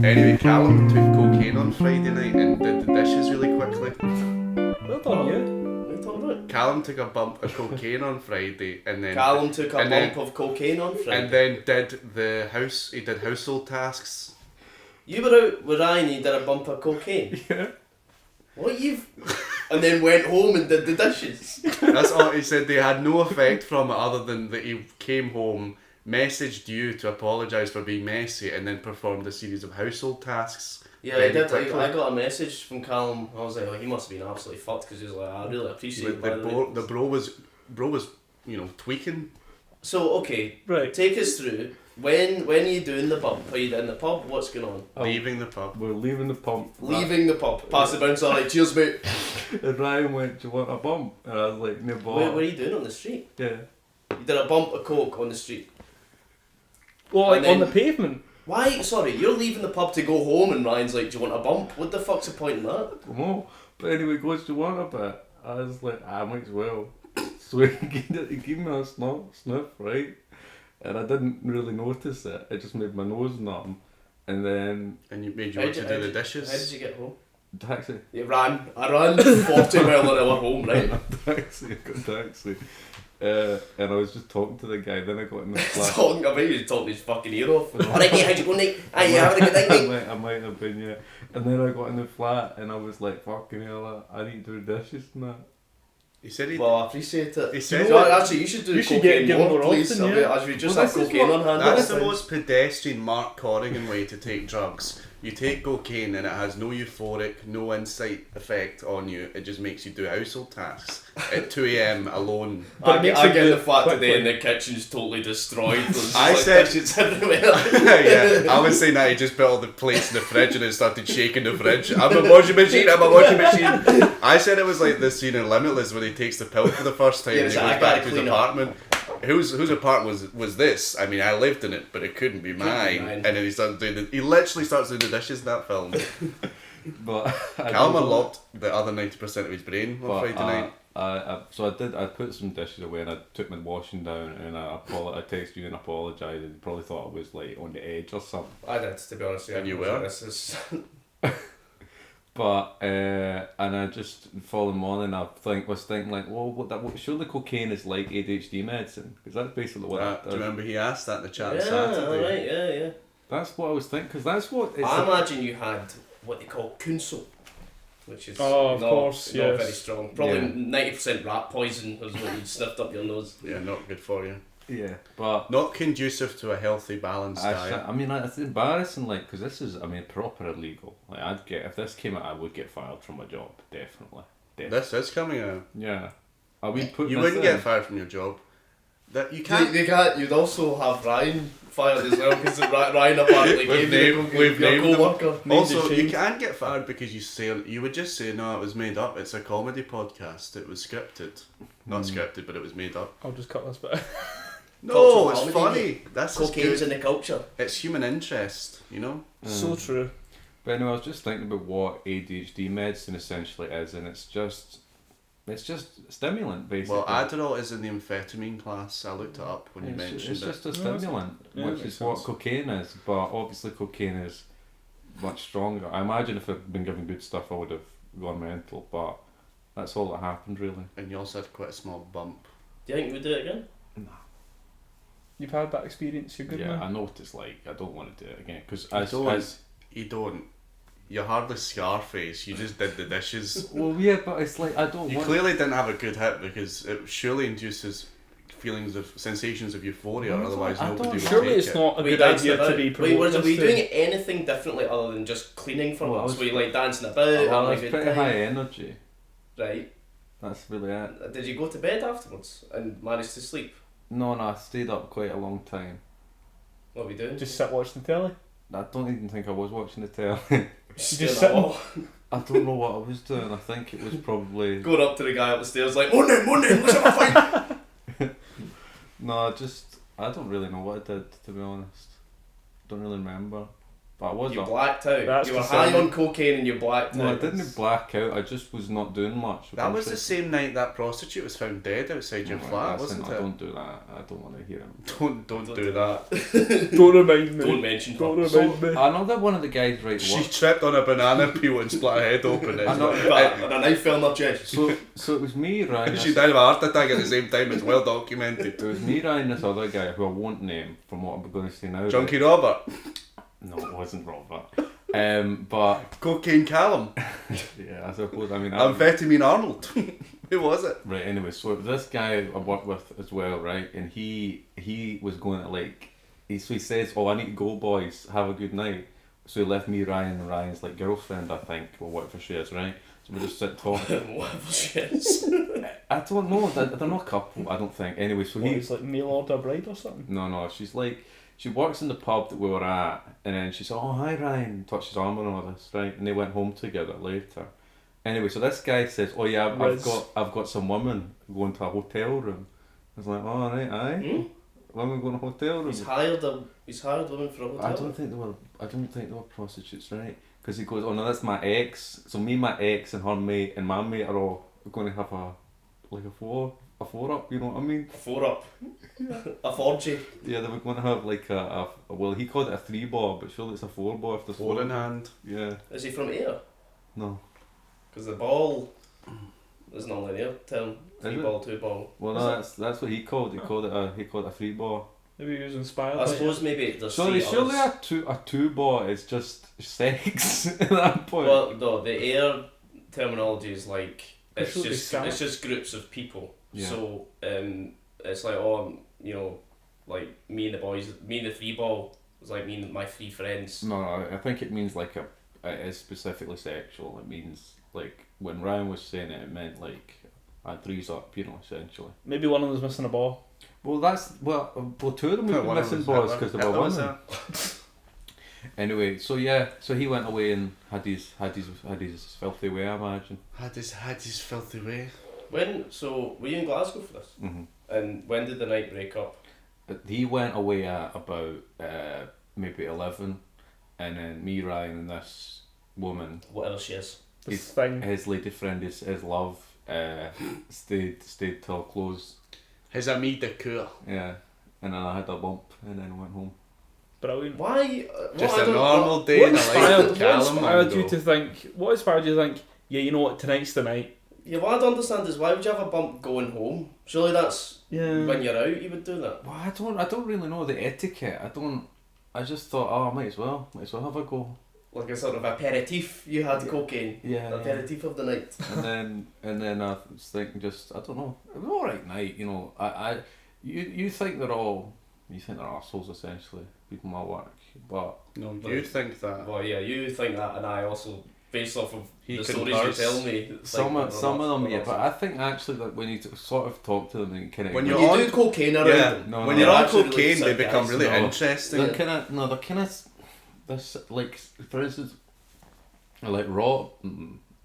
Anyway, Callum took cocaine on Friday night and did the dishes really quickly. Well done, you. What are you talking about? Callum took a bump of cocaine on Friday and then... Callum took a bump of cocaine on Friday. And then he did household tasks. You were out with Ryan, he did a bump of cocaine. Yeah. What and then went home and did the dishes. That's all he said. They had no effect from it other than that he came home, messaged you to apologise for being messy, and then performed a series of household tasks. Yeah, I did. I got a message from Callum. I was like, oh, he must have been absolutely fucked because he was like, I really appreciate it. The bro was, tweaking. So okay, right. Take us through. When are you doing the bump? Are you in the pub? What's going on? Leaving the pub. We're leaving the pub. Leaving the pub. Pass the bouncer like, cheers mate. And Ryan went, do you want a bump? And I was like, no bother. What are you doing on the street? Yeah. You did a bump of coke on the street. Well, like on the pavement. Why? Sorry, you're leaving the pub to go home and Ryan's like, do you want a bump? What the fuck's the point in that? Oh, but anyway, he goes, do you want a bit? I was like, I might as well. So he gave me a sniff, right? And I didn't really notice it. It just made my nose numb. And then... And you made you want to do the dishes? How did you get home? Taxi. You ran. I ran 40 mile an hour home, right? I got taxi. And I was just talking to the guy. Then I got in the flat. Talking about you, talking his fucking ear off. Alright mate, how'd you go mate? Aye, you having a good night mate? I might have been, yeah. And then I got in the flat and I was like, fucking hell, I need to do dishes and that. He said he... Well, I appreciate it. He said... Actually, you should do cocaine more, please. Often, yeah. As we just have cocaine on hand. That's the most pedestrian Mark Corrigan way to take drugs. You take cocaine and it has no euphoric, no insight effect on you. It just makes you do household tasks at 2 a.m. alone. I get in the flat today and the kitchen's totally destroyed. I said... dishes everywhere. Yeah, I was saying that he just put all the plates in the fridge and it started shaking the fridge. I'm a washing machine. I said it was like the scene in Limitless when he takes the pill for the first time and he goes back to his apartment. Whose apartment was this? I mean, I lived in it, but it couldn't be mine. And then he literally starts doing the dishes in that film. But Callum unlocked the other 90% of his brain on Friday night. I put some dishes away and I took my washing down and I texted you and apologised and you probably thought I was like on the edge or something. I did, to be honest. And you were? This is... But and I just following morning I was thinking like, well, surely cocaine is like ADHD medicine because that's basically what that does. Do you remember he asked that in the chat yeah, Saturday? Alright, yeah. That's what I was thinking because that's what. I imagine you had what they call kunso, which is of not course, yes. very strong. Probably 90% rat poison is what you sniffed up your nose. Yeah, not good for you. Yeah, but not conducive to a healthy, balanced diet. I mean, it's embarrassing, like, because this is, I mean, proper illegal. Like, if this came out, I would get fired from my job, definitely. This is coming out. Yeah, you wouldn't get fired from your job. That you can't. They can't. You'd also have Ryan fired as well because Ryan apparently gave your co-worker. Also, you can't get fired because you would just say no, it was made up. It's a comedy podcast. It was scripted, not scripted, but it was made up. I'll just cut this bit. No, it's funny. That's cocaine's in the culture. It's human interest, you know. So true. But anyway, I was just thinking about what ADHD medicine essentially is, and it's just stimulant basically. Well, Adderall is in the amphetamine class. I looked it up when you mentioned it. It's just a stimulant, which is what cocaine is. But obviously, cocaine is much stronger. I imagine if I'd been given good stuff, I would have gone mental. But that's all that happened, really. And you also had quite a small bump. Do you think you would do it again? No. You've had that experience, you're good, man. Yeah, I noticed, like, I don't want to do it again. Because you don't. You're hardly Scarface, you just did the dishes. Well, yeah, but it's like, You clearly didn't have a good hit because it surely induces sensations of euphoria, otherwise nobody would surely take it's it. not a good idea to be promoting. Were you doing anything differently other than just cleaning for us? Were you like dancing about? Well, it's pretty high energy. Right. That's really it. Did you go to bed afterwards and manage to sleep? No, I stayed up quite a long time. What were you doing? Just sit watching the telly? I don't even think I was watching the telly. Just sitting. I don't know what I was doing. I think it was probably... Going up to the guy up the stairs like, Morning, let's have a fight! No, I don't really know what I did, to be honest. Don't really remember. But I was You up. blacked out. That's You were concerning. high on cocaine and you blacked No, I out. didn't black out. I just was not doing much. That was the same night that prostitute was found dead outside your flat, Listen, wasn't I it? don't do that. I don't want to hear him. Don't do that. Don't remind me. Don't mention Don't her. remind me. I know that one of the guys She tripped on a banana peel and split her head open. I know. And a knife fell in her chest. So it was me, Ryan. She died of a heart attack at the same time. It's well documented. It was me, Ryan, this other guy who I won't name from what I'm going to say now. Junkie Robert. No, it wasn't Robert. But Cocaine Callum. yeah, I suppose. I mean, Amphetamine Arnold. Who was it? right. Anyway, so this guy I worked with as well, right? And he was going to so he says, "Oh, I need to go, boys. Have a good night." So he left me, Ryan, and Ryan's like girlfriend, I think, or whatever she is, right? So we just sit talking. Whatever she is. I don't know. They're not a couple. I don't think. Anyway, so What, he's like mail order bride or something? No. She's like, she works in the pub that we were at, and then she said, "Oh, hi, Ryan." Touched his arm and all this, right? And they went home together later. Anyway, so this guy says, "Oh yeah, I've got some women going to a hotel room." I was like, "Oh, right, aye." Women going to a hotel room. He's hired women for a hotel. I don't think they were prostitutes, right? Because he goes, "Oh no, that's my ex." So me, my ex, and her mate, and my mate are all going to have a four up. You know what I mean? A 4-up. A 4G. Yeah, they were going to have like a well, he called it a 3-ball, but surely it's a 4-ball if there's 4 in hand. Yeah. Is he from Ayr? No. Because the ball is not linear term. Is it? 3-ball, 2-ball. Well, no, that's what he called. He called it a 3-ball. Maybe he was inspired I by suppose maybe there's Surely others. a 2-ball is just sex at that point. Well, no, the Ayr terminology is like it's Surely just scat. it's just groups of people. Yeah. So it's like like me and the 3-ball was like me and my 3 friends. No, I think it means like it is specifically sexual. It means like when Ryan was saying it meant like a threes up, you know, essentially. Maybe one of them was missing a ball. Well, two of them would be missing balls because they were women. Anyway, so he went away and had his filthy way, I imagine. Had his filthy way. Were you in Glasgow for this? Mm-hmm. And when did the night break up? He went away at about maybe 11, and then me, Ryan, and this woman, Whatever she is. his lady friend, his love, stayed till close. His ami de coeur. Yeah, and then I had a bump, and then went home. Brilliant. Why? Just I a don't- normal day What in the life inspired, of what Callum. inspired you to think? What inspired you to think? Yeah, you know what? Tonight's the night. Yeah, what I don't understand is why would you have a bump going home? Surely that's Yeah. when you're out. You would do that. Well, I don't really know the etiquette. I just thought, oh, I might as well have a go. Like a sort of aperitif. You had cocaine. Yeah. Aperitif of the night. and then I was thinking, just I don't know, it was an alright night, you know. You think they're arseholes essentially, people at my work, but No, you think that. Well, yeah, you think that, and I also, based off of He the couldn't stories you curse. tell me, some of them, yeah. but But I think actually that when you sort of talk to them and kind of When you you're on- do cocaine around Yeah, them. No, when no, you're on actually cocaine, really they become guys. really No. interesting. they're kind of this, like, for instance, like Rob.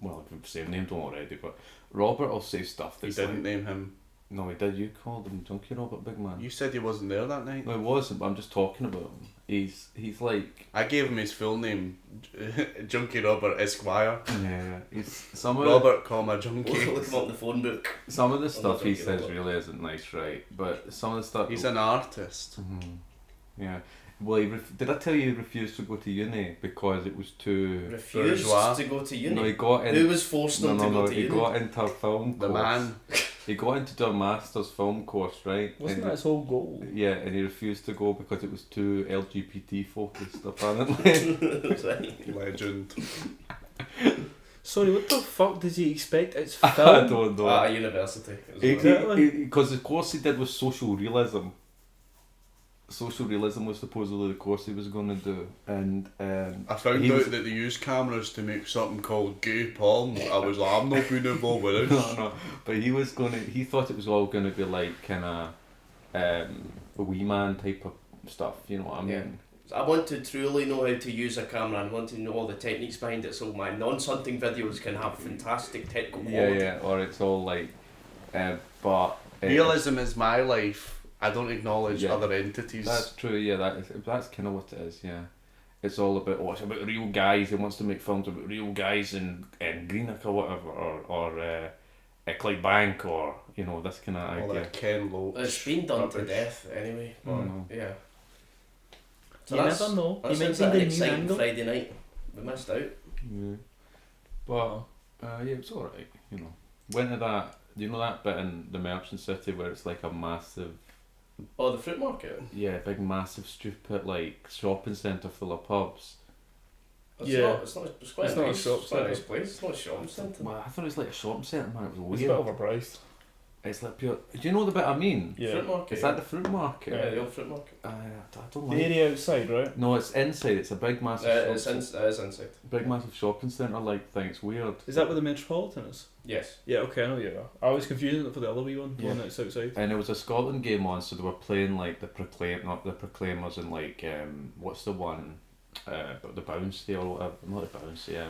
Well, I've said named him already, but Robert will say stuff He that's didn't like, name him. no, he did. You called him Junkie Robert, big man. You said he wasn't there that night. No, he wasn't. But I'm just talking about him. He's like. I gave him his full name, Junkie Robert Esquire. Yeah, he's some of Robert, comma Junkie. Look him up in the phone book. some of the I'm stuff not he Junkie says Robert. really isn't nice, right? But some of the stuff He's an artist. Mhm. Yeah. Well, did I tell you he refused to go to uni because it was too? Refused Bourgeois. to go to uni. No, he got in. Who was forcing him to go to he uni? got into a film The course. man. He got into do a master's film course, right? Wasn't And that his whole goal? Yeah, and he refused to go because it was too LGBT focused, apparently. Right. Legend. Sorry, what the fuck does he expect? It's I film. don't know. At a university. Exactly. Because the course he did was social realism. Social realism was supposedly the course he was going to do, and I found he out was- that they use cameras to make something called gay porn. I was like, I'm not being involved with it. no, but he thought it was all going to be like kind of a wee man type of stuff, you know what I mean? I want to truly know how to use a camera and want to know all the techniques behind it so my nonce-hunting videos can have fantastic technical quality. Yeah, or it's all like, but Realism is my life. I don't acknowledge Yeah. other entities. That's true. Yeah, that's kind of what it is. Yeah. it's all about it's about real guys. He wants to make films about real guys in Greenock or whatever, or Clydebank, or this kind of All idea. that Ken Loach. It's been done to rubbish. death anyway. But yeah. So You that's, never know. That's You might an find a new exciting angle. Friday night. We missed out. Yeah. But yeah, it's alright. Went to that. Do you know that bit in the Merchant City where it's like a massive, Oh, the fruit market. big massive stupid like shopping centre full of pubs? It's Yeah. not. It's not. It's quite It's a not a nice, shop it's quite a nice centre. place. It's not a shopping centre. Well, I thought it was like a shopping centre, man. It was It's a weird. bit overpriced. It's like pure. Do you know the bit I mean? Yeah. Fruit market. Is that the fruit market? Yeah, the old fruit market. I don't The like. area outside, right? No, it's inside. It's a big massive. It is inside. Big massive shopping centre like thing. It's weird. Is that where the Metropolitan is? Yes. Yeah, okay, I know you are. I was confusing it for the other wee one, the Yeah. one that's outside. And there was a Scotland game on, so they were playing like not the Proclaimers, and like what's the one, the Bouncy or whatever, not the Bouncy.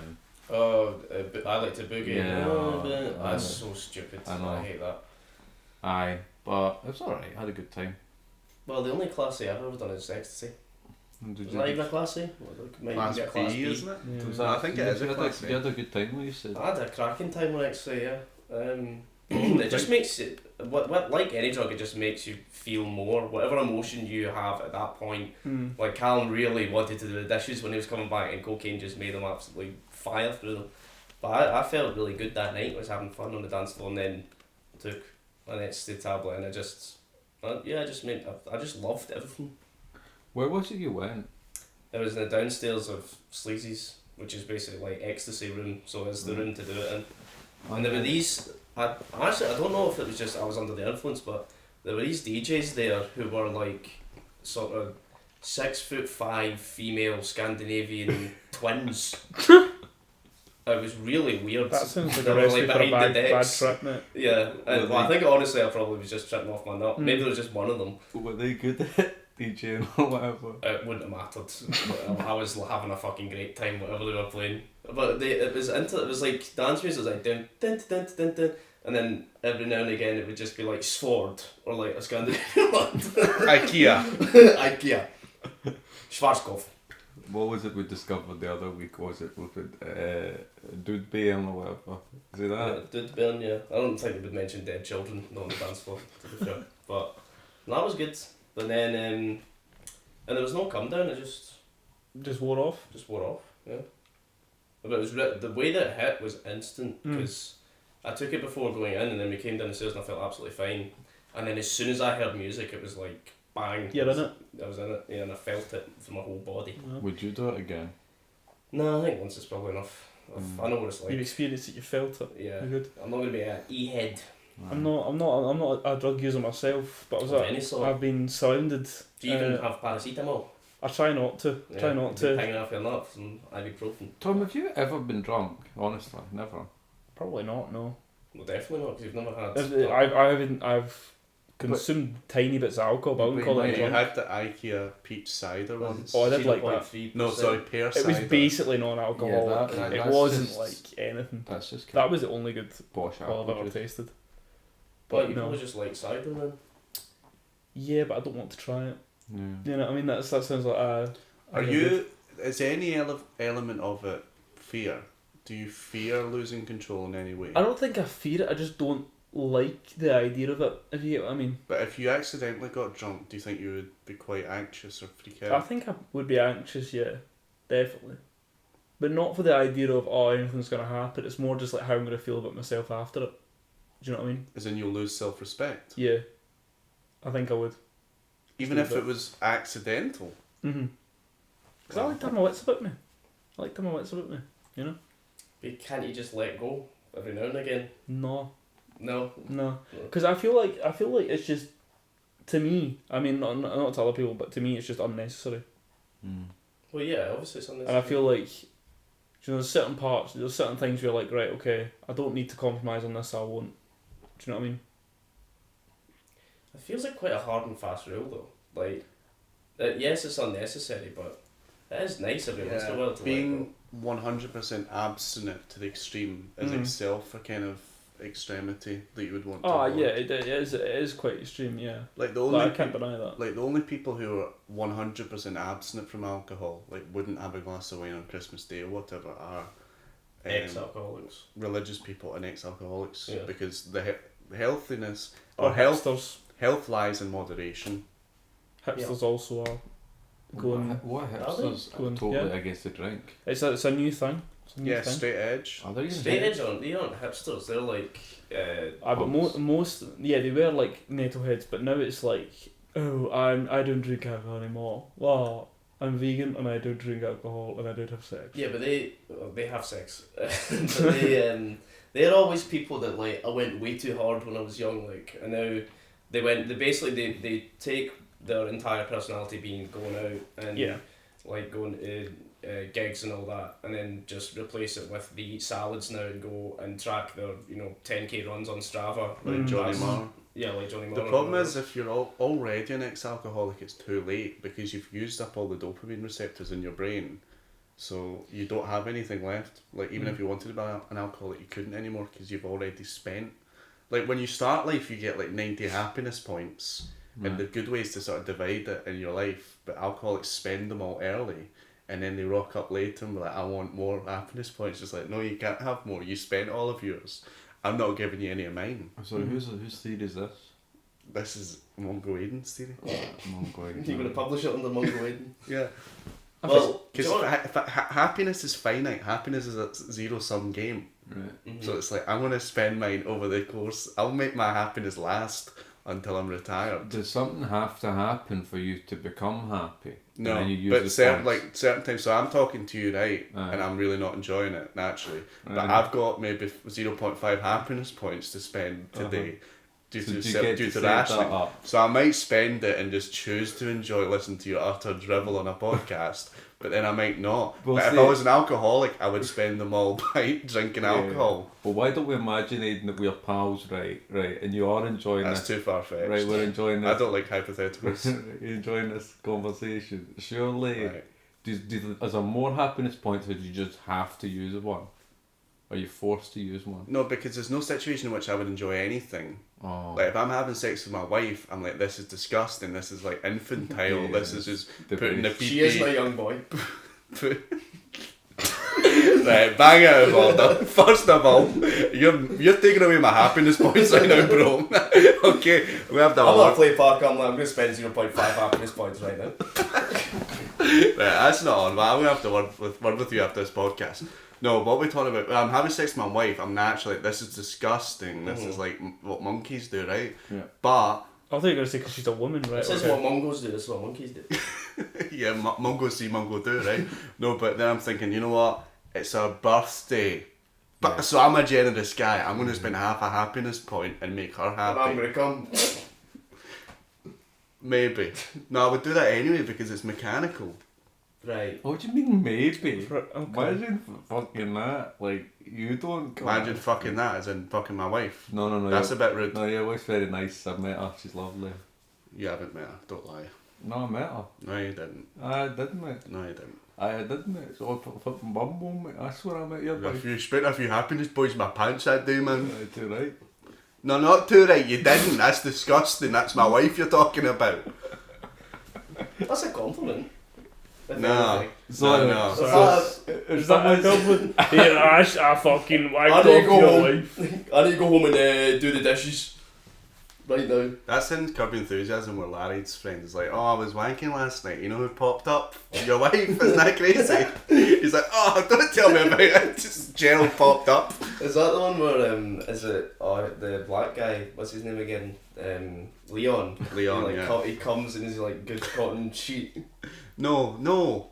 Oh, I like to boogie. Yeah, That's so stupid. I know. I hate that. Aye, but it was alright. I had a good time. Well, the only classy I've ever done is ecstasy. And did Is you- that even a classy? Well, it might Class be a class B, B. isn't it? Yeah. was I think it is a you had class you A. had a good time, what you said. I had a cracking time on ecstasy, yeah. It just makes it, what like any drug, it just makes you feel more. Whatever emotion you have at that point. Like Callum really wanted to do the dishes when he was coming back, and cocaine just made him absolutely fire through them. But I felt really good that night. I was having fun on the dance floor, and then took an ecstasy tablet, and I just loved everything. Where was it you went? It was in the downstairs of Sleazy's, which is basically like ecstasy room, so it's the room to do it in. And there were these, I don't know if it was just I was under the influence, but there were these DJs there who were like sort of 6'5" female Scandinavian twins. It was really weird. That sounds like They a were, recipe for a behind the bad decks. trip, mate. Yeah, and, well, I think honestly I probably was just tripping off my nut. Maybe there was just one of them. Were they good at DJing or whatever? It wouldn't have mattered. I was having a fucking great time whatever they were playing. But it was like dance music, was like dun dun dun dun dun, and then every now and again it would just be like Sword or like a Scandinavian one. IKEA. Schwarzkopf. What was it we discovered the other week? Was it with Dude Bane or whatever? Is it that? Dude Burn, yeah. I don't think it would mention dead children not on the dance floor, to be fair. But that was good. But then and there was no come down, it Just wore off. just wore off, yeah. But it was the way that it hit was instant, because I took it before going in, and then we came down the stairs and I felt absolutely fine. And then as soon as I heard music, it was like bang. You're in it. I was in it, yeah, and I felt it from my whole body. Would you do it again? No, I think once is probably enough. I know what it's You've like. experienced it. You felt it. Yeah, You're good. I'm not gonna be a e-head. I'm not a drug user myself, but Of any sort. I've been surrounded. Do you even have paracetamol? I try not to. Try not to. Hanging off your nuts and ibuprofen. Tom, have you ever been drunk? Honestly, never. Probably not. No. Well, definitely not, because you've never had. I haven't. I've consumed tiny bits of alcohol, but I wouldn't call it You drunk. had the IKEA peach cider once. Oh, I did like that. 0.3%. No, sorry, pear It cider. was basically non-alcoholic. Yeah, it that's wasn't just- like anything. That's just That was the only good bosh alcohol I've apple ever juice. tasted. But you no. probably just like cider then. Yeah, but I don't want to try it. Yeah. You know what I mean? That sounds like Are you? Is any element of it fear? Do you fear losing control in any way? I don't think I fear it. I just don't like the idea of it. If you get what I mean. But if you accidentally got drunk, do you think you would be quite anxious or freak out? I think I would be anxious. Yeah, definitely. But not for the idea of anything's gonna happen. It's more just like how I'm gonna feel about myself after it. Do you know what I mean? As in, you'll lose self-respect. Yeah. I think I would. Even if it was accidental. Because I like to have my wits about me. I like to have my wits about me. You know. But can't you just let go every now and again? No. No. Because I feel like it's just, to me. I mean, not to other people, but to me, it's just unnecessary. Well, yeah, obviously it's unnecessary. And I feel like, you know, there's certain things where you're like, right, okay, I don't need to compromise on this. So I won't. Do you know what I mean? It feels like quite a hard and fast rule though. Like, yes, it's unnecessary, but it is nice every once in a while to let go. Being 100% abstinent to the extreme is itself a kind of extremity that you would want to Oh avoid. yeah, it is quite extreme. Yeah, Like the only I can't deny that. like the only people who are 100% abstinent from alcohol, like wouldn't have a glass of wine on Christmas Day or whatever, are Ex-alcoholics. religious people and ex-alcoholics, Yeah. because the healthiness Or or health hipsters. lies in moderation. Hipsters also are going. What Are they? hipsters Going- are totally yeah. against the drink? It's a new thing. It's a new Yeah, thing. straight edge. Are they even Straight edge aren't, they aren't hipsters, they're like... But most they were like metalheads, but now it's like, oh, I don't drink alcohol anymore. Wow, I'm vegan and I don't drink alcohol and I don't have sex. Yeah, but they have sex. But they're always people that like I went way too hard when I was young, like, and now they take their entire personality being going out and Yeah. like going to gigs and all that, and then just replace it with they eat salads now and go and track their 10k runs on Strava Like Johnny That's- Marr. Yeah, like Johnny Marr. The problem is if you're already an ex-alcoholic, it's too late because you've used up all the dopamine receptors in your brain, so you don't have anything left. Like even if you wanted to be an alcoholic, you couldn't anymore because you've already spent. Like when you start life, you get like 90 happiness points, and the good way is to sort of divide it in your life. But alcoholics spend them all early, and then they rock up later and be like, "I want more happiness points." Just like, no, you can't have more. You spent all of yours. I'm not giving you any of mine. Sorry, whose theory is this? This is Mungos Aidan's theory. You're going to publish it under Mungos Aidan? Yeah. Well, Because happiness is finite. Happiness is a zero-sum game. Right. So it's like, I'm going to spend mine over the course. I'll make my happiness last until I'm retired. Does something have to happen for you to become happy? No, And then you use but the certain points? times. So I'm talking to you, right, Aye. and I'm really not enjoying it naturally. But Right. I've got maybe 0.5 happiness points to spend today due So to do you get due to to save that rationing. up? So I might spend it and just choose to enjoy listening to your utter drivel on a podcast. But then I might not. Well, but if see- I was an alcoholic, I would spend them all by drinking Yeah. alcohol. But why don't we imagine, Aidan, that we're pals, right? And you are enjoying That's this. too far fetched. Right, we're enjoying this. I don't like hypotheticals. You're enjoying this conversation. Surely, Right. is there more happiness points, or do you just have to use one? Are you forced to use one? No, because there's no situation in which I would enjoy anything. Oh, Like if I'm having sex with my wife, I'm like, this is disgusting. This is like infantile. Yeah, this is just the putting the base. pee She is my young boy. Right, bang out of order. First of all, you're taking away my happiness points right now, bro. Okay, we have to I'm gonna work. play park. I'm going to spend 0.5 happiness points right now. Right, that's not on. But I'm gonna have to word with you after this podcast. No, what we're talking about. I'm having sex with my wife. I'm naturally this is disgusting. This is like what monkeys do, right? Yeah. But I thought you were going to say because she's a woman, right? This is Okay. what Mungos do, this is what monkeys do. yeah, Mungo see, Mungo do, right? No, but then I'm thinking, you know what? It's her birthday. But Yeah. so I'm a generous guy. I'm going to spend half a happiness point and make her And I'm happy. going to come. Maybe. No, I would do that anyway because it's mechanical. Right. what do you mean maybe? Okay. Imagine fucking that. Like, you don't... Imagine fucking that as in fucking my wife. No. That's a bit rude. No, your wife's very nice. I've met her. She's lovely. You haven't met her. Don't lie. No, I met her. No, you didn't. I did, mate. No, you didn't. I did, mate. It's all fucking Bumble, mate. That's where I met your wife. If you spent a few happiness points in my pants that day, man. Too right. No, not too right. You didn't. That's disgusting. That's my wife you're talking about. That's a compliment. If No. anything. No. Is that my compliment? Here, Ash, I fucking I wiped need to off go your home. life. I need to go home and do the dishes. Right now. That's in Curb Your Enthusiasm where Larry's friend is like, oh, I was wanking last night. You know who popped up? Your wife. Isn't that crazy? He's like, oh, don't tell me about it. Just Gerald popped up. Is that the one where, is it, the black guy, what's his name again? Leon. Leon, he, like, yeah. He comes in his like good cotton sheet. No,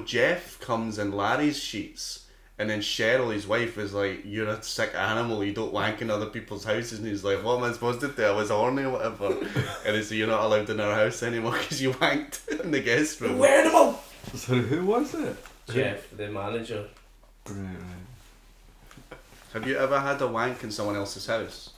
Jeff comes in Larry's sheets. And then Cheryl, his wife, is like, you're a sick animal, you don't wank in other people's houses. And he's like, what am I supposed to do? I was horny or whatever. And he's like, you're not allowed in our house anymore because you wanked in the guest room. Where them all? So who was it? Jeff, the manager. Right. Have you ever had a wank in someone else's house?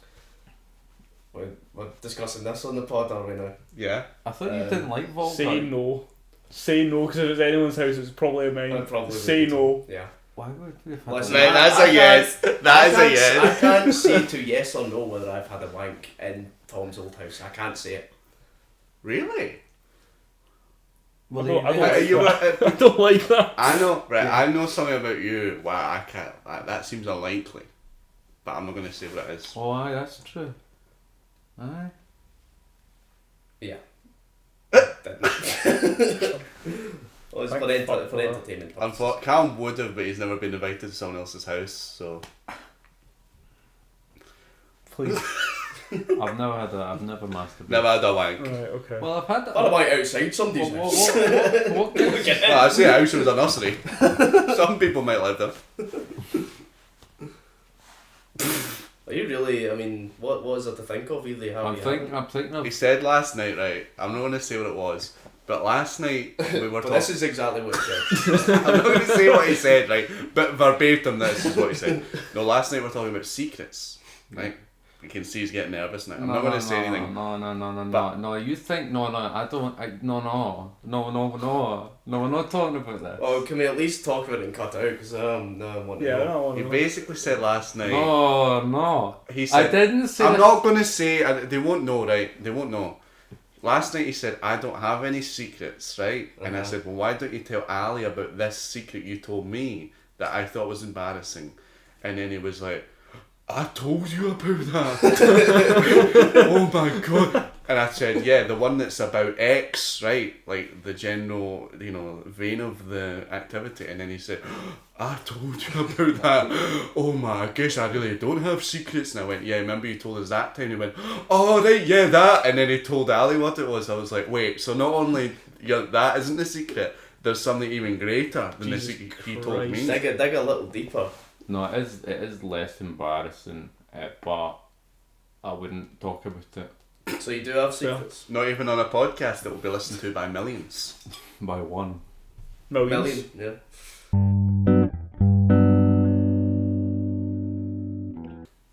We're discussing this on the pod, are we now? Yeah. I thought you didn't like Volta. Say no. Say no, because if it's anyone's house, it's probably mine. I'd probably Say would. no. Yeah. Why would we have had Listen, Right, that's a yes. That is a yes. I can't say to yes or no whether I've had a wank in Tom's old house. I can't say it. Really? Well, I don't like that. I know, right? Yeah. I know something about you. Wow, I can't. That seems unlikely, but I'm not going to say what it is. Oh, aye, that's true. Aye. Yeah. Well, it's for entertainment purposes. Callum would have, but he's never been invited to someone else's house, so. Please. I've never masturbated. Never had a wank. Right, okay. Well, I've had. What about outside somebody's house? What Well, I say a house was a nursery. Some people might live there. Are you really? I mean, what is there to think of? Really? I'm thinking of. He said last night, right? I'm not going to say what it was, but last night we were talking. This is exactly what he said. I'm not going to say what he said, right? But verbatim, this is what he said. No, last night we were talking about secrets, right? You can see he's getting nervous now. I'm not going to say anything. No. You think no? I don't. No. We're not talking about that. Oh, can we at least talk about it and cut it out? Because I want to know. He basically said last night. No. He said. I didn't say. I'm not going to say. They won't know, right? They won't know. Last night he said, I don't have any secrets, right? And I said, well, why don't you tell Ali about this secret you told me that I thought was embarrassing? And then he was like, I told you about that. Oh my god. And I said, yeah, the one that's about X, right? Like the general, vein of the activity. And then he said, I told you about that. Oh my, I guess I really don't have secrets. And I went, yeah, remember you told us that time? And he went, oh right, yeah, that. And then he told Ali what it was. I was like, wait, so not only that isn't the secret, there's something even greater than the secret he told me. Dig a little deeper. No, it is less embarrassing, but I wouldn't talk about it. So you do have secrets? Not even on a podcast that will be listened to by millions. By 1 million, yeah.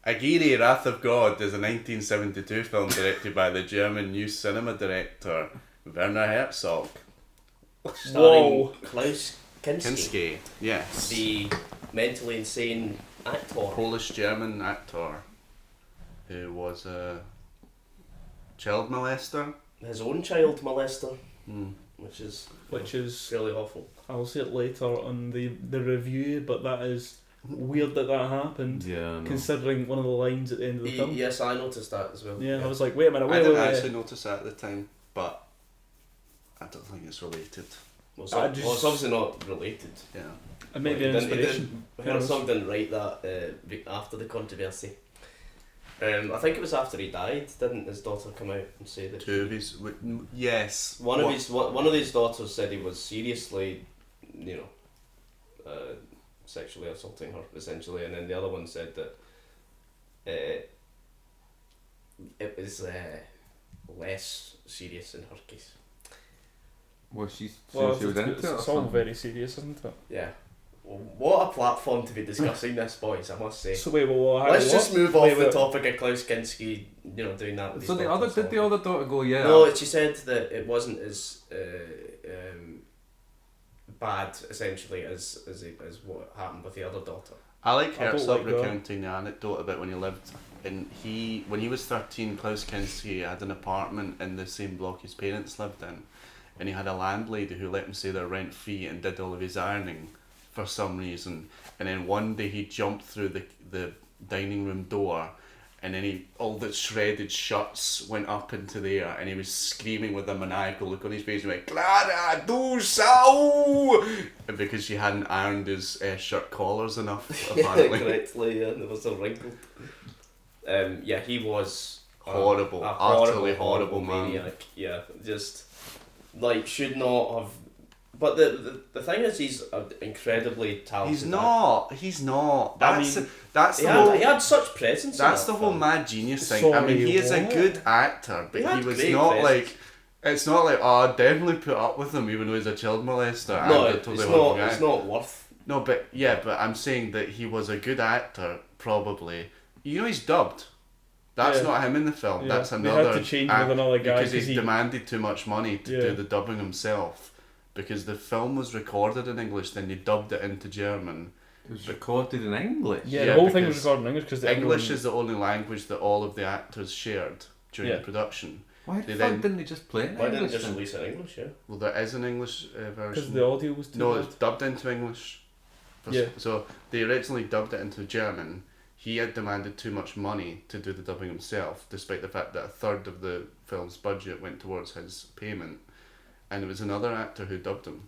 Aguirre, Wrath of God is a 1972 film directed by the German new cinema director Werner Herzog. Starring Klaus Kinski, yes. The mentally insane actor. Polish-German actor who was a child molester. His own child molester. Which is fairly awful. I'll say it later on the review, but that is weird that happened. Yeah, considering one of the lines at the end of the film. Yes, I noticed that as well. Yeah, I was like, wait a minute, I didn't actually notice that at the time, but I don't think it's related. Well, it's obviously not related. Yeah. It may be an inspiration. Herzog didn't write that after the controversy. I think it was after he died. Didn't his daughter come out and say that? Two of his, yes. One of his daughters said he was seriously, sexually assaulting her essentially, and then the other one said that it was less serious in her case. Well, she was into it. It's all very serious, isn't it? Yeah. Well, what a platform to be discussing this, boys, I must say. So wait, let's just move off the topic of Klaus Kinski, doing that with so his daughter. Did the other daughter go, yeah? No, she said that it wasn't as bad, essentially, as what happened with the other daughter. I like Herzog recounting the anecdote about when he lived when he was 13, Klaus Kinski had an apartment in the same block his parents lived in, and he had a landlady who let him stay there rent free and did all of his ironing for some reason. And then one day he jumped through the dining room door, and then all the shredded shirts went up into the air, and he was screaming with a maniacal look on his face. He went, "Clara, do so!" Because she hadn't ironed his shirt collars enough, apparently. Correctly, yeah, there was a wrinkle. He was horrible, utterly horrible maniac. Man. Yeah, just should not have. But the thing is, he's incredibly talented. He's not. He had such presence. That's the whole mad genius thing. He is a good actor, but he was not presence. It's not like, oh, I'd definitely put up with him even though he's a child molester. No, it's not worth. No, but I'm saying that he was a good actor, probably. He's dubbed. That's not him in the film. Yeah. That's another. They had to change with another guy because he demanded too much money to do the dubbing himself. Because the film was recorded in English, then they dubbed it into German, It was recorded in English. Yeah, Yeah, the whole thing was because recorded in English because English is the only language that all of the actors shared during Yeah. the production. Why the They fuck then- didn't they just play it in Why didn't English they just then? release it in English? Yeah. Well, there is an English because version. the audio was too No, bad. it's dubbed into English. Yeah. So they originally dubbed it into German. He had demanded too much money to do the dubbing himself, despite the fact that a third of the film's budget went towards his payment. And there was another actor who dubbed him.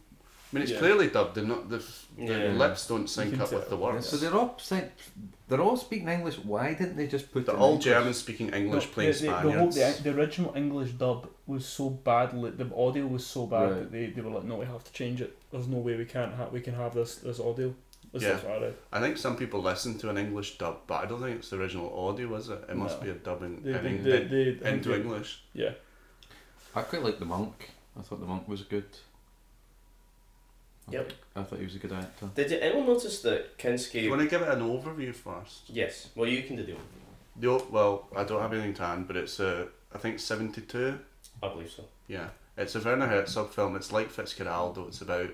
I mean, it's Yeah. clearly dubbed. The Yeah. lips don't sync can up with tell. the words. So they're all speaking English. Why didn't they just put They're it in all English? German speaking English playing Spaniards. The original English dub was so bad, like, the audio was so bad Right. that they were like, no, we have to change it. There's no way we can have this audio. Yeah. That's what I read. I think some people listen to an English dub, but I don't think it's the original audio, is it? It must No. be a dubbing They- into English. Yeah. I quite liked the monk. I thought the monk was good. Yep. I thought he was a good actor. Did you ever notice that Do you Kinski? want to give it an overview first? Yes. Well, you can do the Well, I don't have anything to hand, but it's I think 72. I believe so. Yeah, it's a Werner Herzog film. It's like Fitzcarraldo. It's about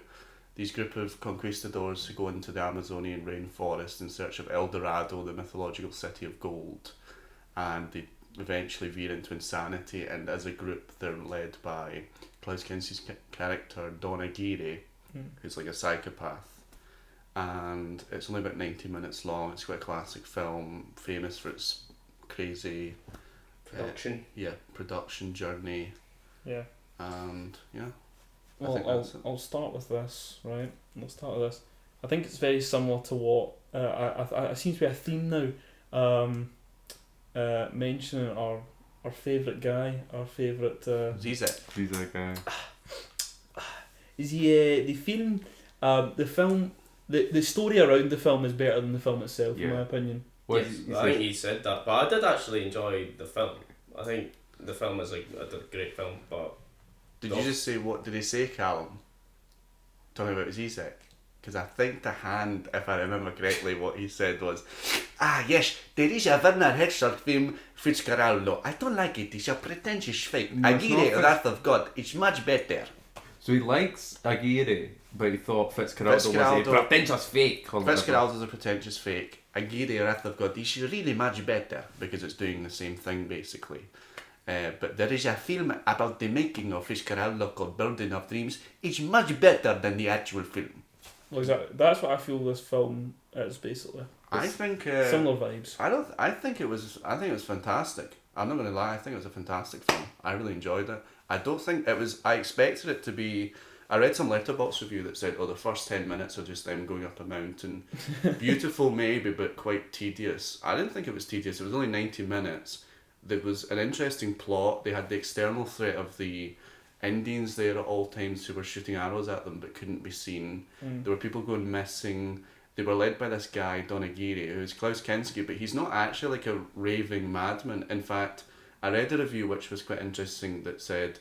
these group of conquistadors who go into the Amazonian rainforest in search of El Dorado, the mythological city of gold, and they eventually veer into insanity. And as a group, they're led by Klaus Kinski's character Don Aguirre, who's like a psychopath. And it's only about 90 minutes long. It's quite a classic film, famous for its crazy production journey. Yeah. And yeah. Well, I'll start with this, right? I'll start with this. I think it's very similar to what I seems to be a theme now. Mentioning our favourite guy, our favourite. Zizek. He's that guy. Is the film? The story around the film is better than the film itself, in Yeah. my opinion. What Yes, he I think said- he said that, but I did actually enjoy the film. I think the film is a great film, but Did you just say, what did he say, Callum? Talking about Zizek? Because I think the hand, if I remember correctly, what he said was, yes, there is a Werner Herzog film, Fitzcarraldo. I don't like it, it's a pretentious fake. No, it's Aguirre, not Wrath of God, it's much better. So he likes Aguirre, but he thought Fitzcarraldo was a pretentious fake. or whatever. Fitzcarraldo's a pretentious fake. Aguirre, Wrath of God, is really much better, because it's doing the same thing, basically. But there is a film about the making of Fitzcarraldo called Burden of Dreams. It's much better than the actual film. Well, exactly. That's what I feel this film is basically. I It's think similar vibes. I think it was fantastic. I'm not gonna lie, I think it was a fantastic film. I really enjoyed it. I don't think it was. I expected it to be. I read some Letterboxd review that said, "Oh, the first 10 minutes are just them going up a mountain. Beautiful, maybe, but quite tedious." I didn't think it was tedious. It was only 90 minutes. There was an interesting plot. They had the external threat of the Indians there at all times who were shooting arrows at them but couldn't be seen. There were people going missing. They were led by this guy, Don Aguirre, who's Klaus Kinski, but he's not actually like a raving madman. In fact, I read a review which was quite interesting that said,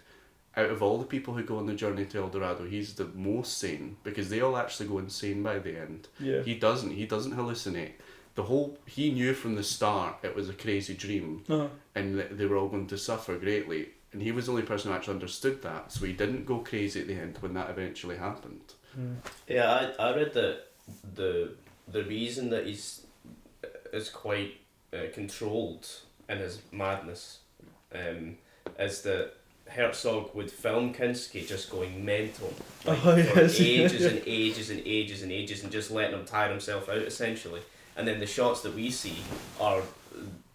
out of all the people who go on the journey to El Dorado, he's the most sane, because they all actually go insane by the end. Yeah. He doesn't hallucinate. He knew from the start it was a crazy dream, and that they were all going to suffer greatly. And he was the only person who actually understood that, so he didn't go crazy at the end when that eventually happened. yeah, I read that the reason that he's is quite controlled in his madness is that Herzog would film Kinski just going mental for ages and ages and ages and ages, and just letting him tire himself out essentially. And then the shots that we see are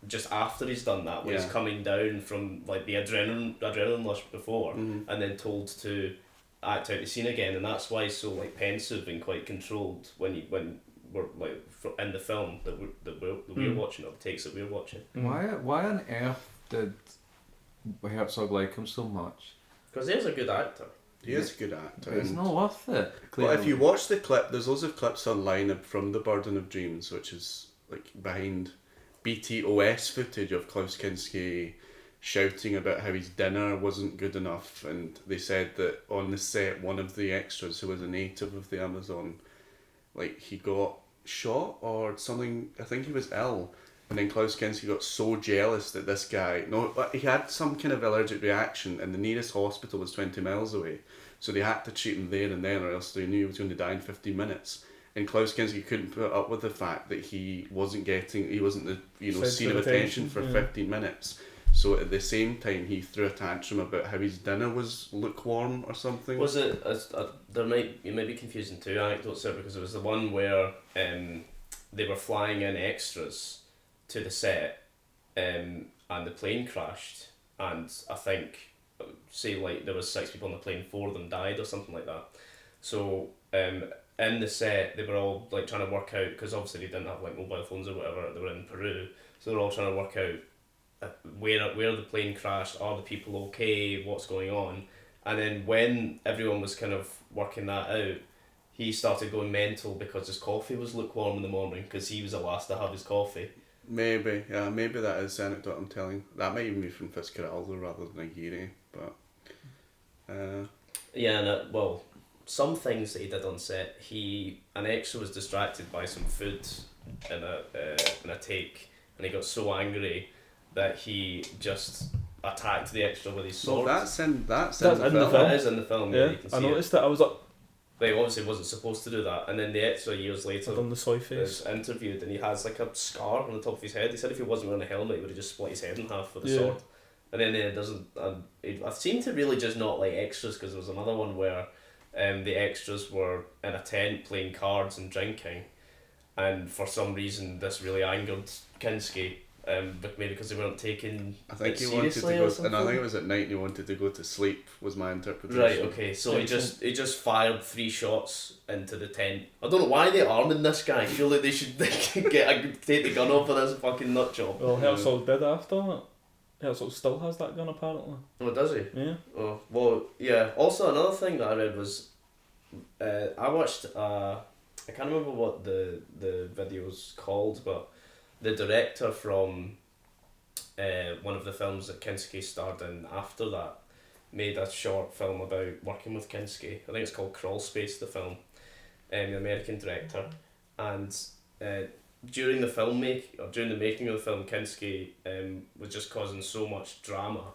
just after he's done that, when he's coming down from like the adrenaline rush before, and then told to act out the scene again, and that's why he's so like pensive and quite controlled when we're like in the film that we're watching, or the takes that we're watching. Why on earth did Herzog like him so much? Because he's a good actor. He is a good actor. It's not worth it. But if you watch the clip, there's loads of clips online from The Burden of Dreams, which is like behind BTOS footage of Klaus Kinski shouting about how his dinner wasn't good enough, and they said that on the set, one of the extras who was a native of the Amazon, like he got shot or something. I think he was ill, and then Klaus Kinski got so jealous that this guy, he had some kind of allergic reaction, and the nearest hospital was 20 miles away, so they had to treat him there and then, or else they knew he was going to die in 15 minutes. And Klaus Kinski couldn't put up with the fact that he wasn't the scene of attention for 15 minutes. So at the same time, he threw a tantrum about how his dinner was lukewarm or something. Was it? You might be confusing two anecdotes there, because it was the one where they were flying in extras to the set, and the plane crashed, and I think, say like there was 6 people on the plane, 4 of them died or something like that. So in the set, they were all like trying to work out, because obviously they didn't have like mobile phones or whatever. They were in Peru, so they were all trying to work out where the plane crashed, are the people okay, what's going on. And then when everyone was kind of working that out, he started going mental because his coffee was lukewarm in the morning, because he was the last to have his coffee. Maybe that is the anecdote I'm telling. That might even be from Fitzcarraldo rather than Aguirre, but yeah, and well, some things that he did on set, an extra was distracted by some food in a take, and he got so angry that he just attacked the extra with his sword. Well, that's in the film. That is in the film. Yeah, you can see I noticed that. I was up. But he obviously wasn't supposed to do that, and then the extra years later Done the soy face. was interviewed, and he has like a scar on the top of his head. He said if he wasn't wearing a helmet, he would have just split his head in half with a sword. And then it doesn't. I seem to really just not like extras, because there was another one where the extras were in a tent playing cards and drinking, and for some reason this really angered Kinski. But maybe because they weren't taking I think it he wanted to seriously go, and I think it was at night and he wanted to go to sleep, was my interpretation. Right, okay, so he just fired 3 shots into the tent. I don't know why they're arming this guy. Surely they should take the gun off of this fucking nutjob. Well, Herzog did after that. Herzog still has that gun apparently. Oh, does he? Yeah. Oh, well, yeah. Also, another thing that I read was, I watched, I can't remember what the video's called, but the director from one of the films that Kinski starred in after that made a short film about working with Kinski. I think it's called Crawl Space, the film, the American director. And during the making of the film, Kinski was just causing so much drama